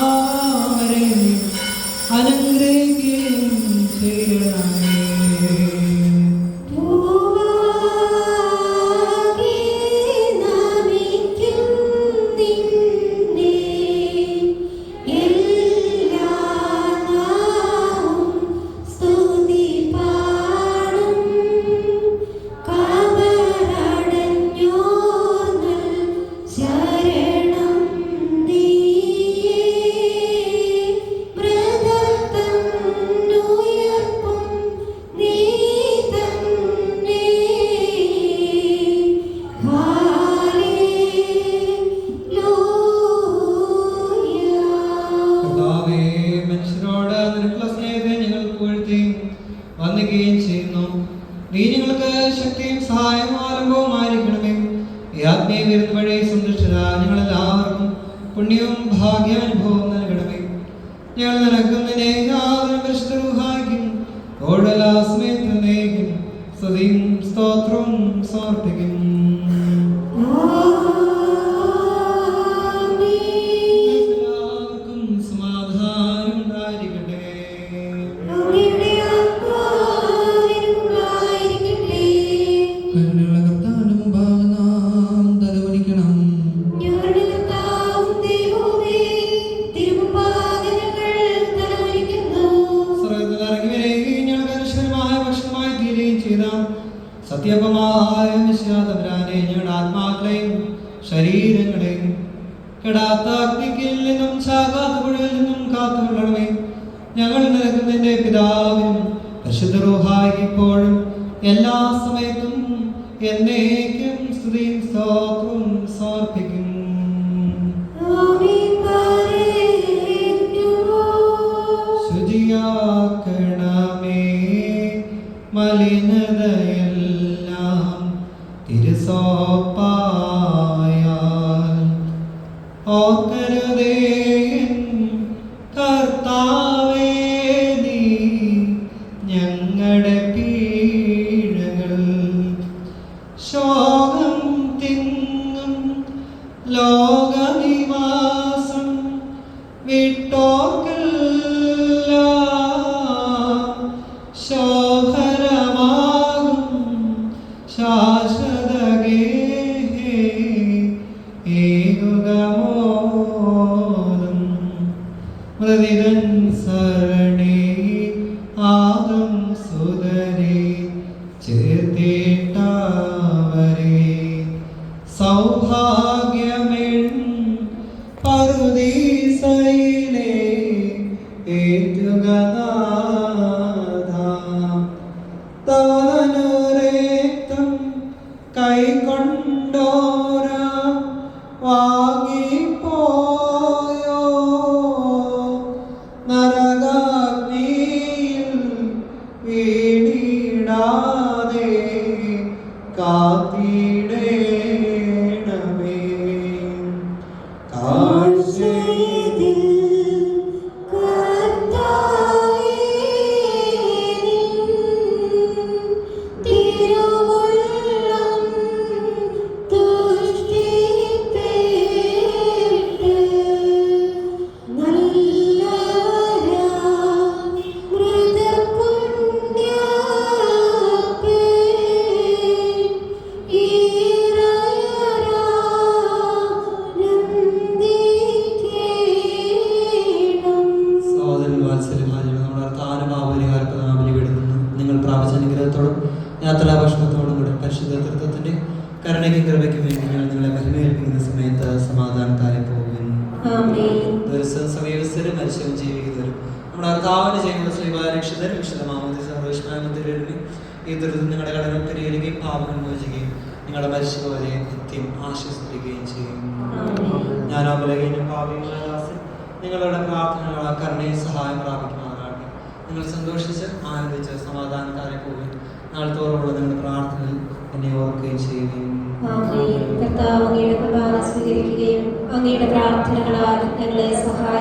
ഞങ്ങളെല്ലാവരെയും അനുഗ്രഹിക്കുകയും ചെയ്യണം. നിനക്കും നിന്നെ യാതൊരു പരിശുദ്ധരൂഹായിക്കും ഓടലാസ്മേത്തുന്നേക്കും സ്തുതിയും സ്തോത്രവും സമർപ്പിക്കും. എല്ലാവർക്കും സമാധാനം ഉണ്ടായിരിക്കട്ടെ. കരുണയുള്ള കർത്താവിന്റെ മുമ്പാകെ നാം തലകുനിക്കണം. സ്വർഗ്ഗത്തിൽ ഇറങ്ങി വരികയും ഞങ്ങൾക്ക് അനശ്വരമായ ഭക്ഷണമായി തീരുകയും ചെയ്ത സത്യപമായ മിശിഹാതമ്പുരാനെ ഞങ്ങളുടെ ആത്മാക്കളെയും ശരീരങ്ങളെയും കെടാത്ത അഗ്നിക്കിൽ നിന്നും ചാകാത്ത പുഴയിൽ നിന്നും കാത്തുകൊള്ളണമേ. ഞങ്ങൾ നിൽക്കുന്നതിന്റെ പിതാവിനും പരിശുദ്ധ റൂഹായിക്കും ഇപ്പോഴും എല്ലാ സമയത്തും എന്നേക്കും സ്തുതിയും സ്തോത്രവും സമർപ്പിക്കും. ശുചിയാക്കണമേ മലിനതയെല്ലാം തിരുസോപ്പായാൽ. ഓർക്കരുതേ കർത്താവേ നീ ഞങ്ങളുടെ പീഴകൾ. ശോകം തിങ്ങും ലോകനിവാസം വിട്ടോർക്കല്ല ശോഭരമാകും ശാശ്വതഗേഹേ ഏകുകമോദം. മൃതിതൻ സരണേ ആദം സുതരേ ചേർത്തേട്ടവരെ സൗഭാഗ്യമെൻ പറുദീസയിലെ ഏറ്റുകനാഥാ. തവനുരക്തം കൈക്കൊണ്ടോരാ വാങ്ങിപ്പോയോ നരകാഗ്നിയിൽ വീണിടാതെ കാത്തിടേണമേ. യാത്രാഭക്ഷണത്തോടും കൂടെ പരിശുദ്ധ തൃത്വത്തിന്റെ കരുണയ്ക്കും കൃപയ്ക്കും വേണ്ടി ഞങ്ങൾ നിങ്ങളെ മഹിമയേൽപ്പിക്കുന്ന സമയത്ത് സമാധാനത്താലെ പോകുന്നു. ദിവസം സമീപസ്ഥരും മനുഷ്യരും ജീവിക്കുന്നവരും നമ്മുടെ കർത്താവിന്റെ ചെയ്യുന്ന ശ്രീഭാരക്ഷിതരും വിശുദ്ധമാമതി സർവ്വവിഷ്ണാമന്ദിരരുമേ ഈ ദുരിതം നിങ്ങളുടെ കടകൾ പരിഹരിക്കുകയും പാപങ്ങൾ മോചിക്കുകയും നിങ്ങളുടെ മരിച്ചവരെ നിത്യം ആശ്വസിപ്പിക്കുകയും ചെയ്യും. ഞാനോ ബലഹീനം പാപികളുടെ ദാസൻ നിങ്ങളുടെ പ്രാർത്ഥനകളാൽ കരുണയും സഹായം പ്രാപിക്കുമാറാകട്ടെ. നിങ്ങൾ സന്തോഷിച്ച് ആനന്ദിച്ച് സമാധാനത്താലെ പോകുകയും നാൾ തോറുമുള്ള നിങ്ങളുടെ പ്രാർത്ഥനയിൽ എന്നെ ഓർക്കുകയും ചെയ്യുകയും. കർത്താവ് അങ്ങയുടെ കൃപ സ്വീകരിക്കുകയും അങ്ങയുടെ പ്രാർത്ഥനകളാൽ ഞങ്ങളെ സഹായിക്കുകയും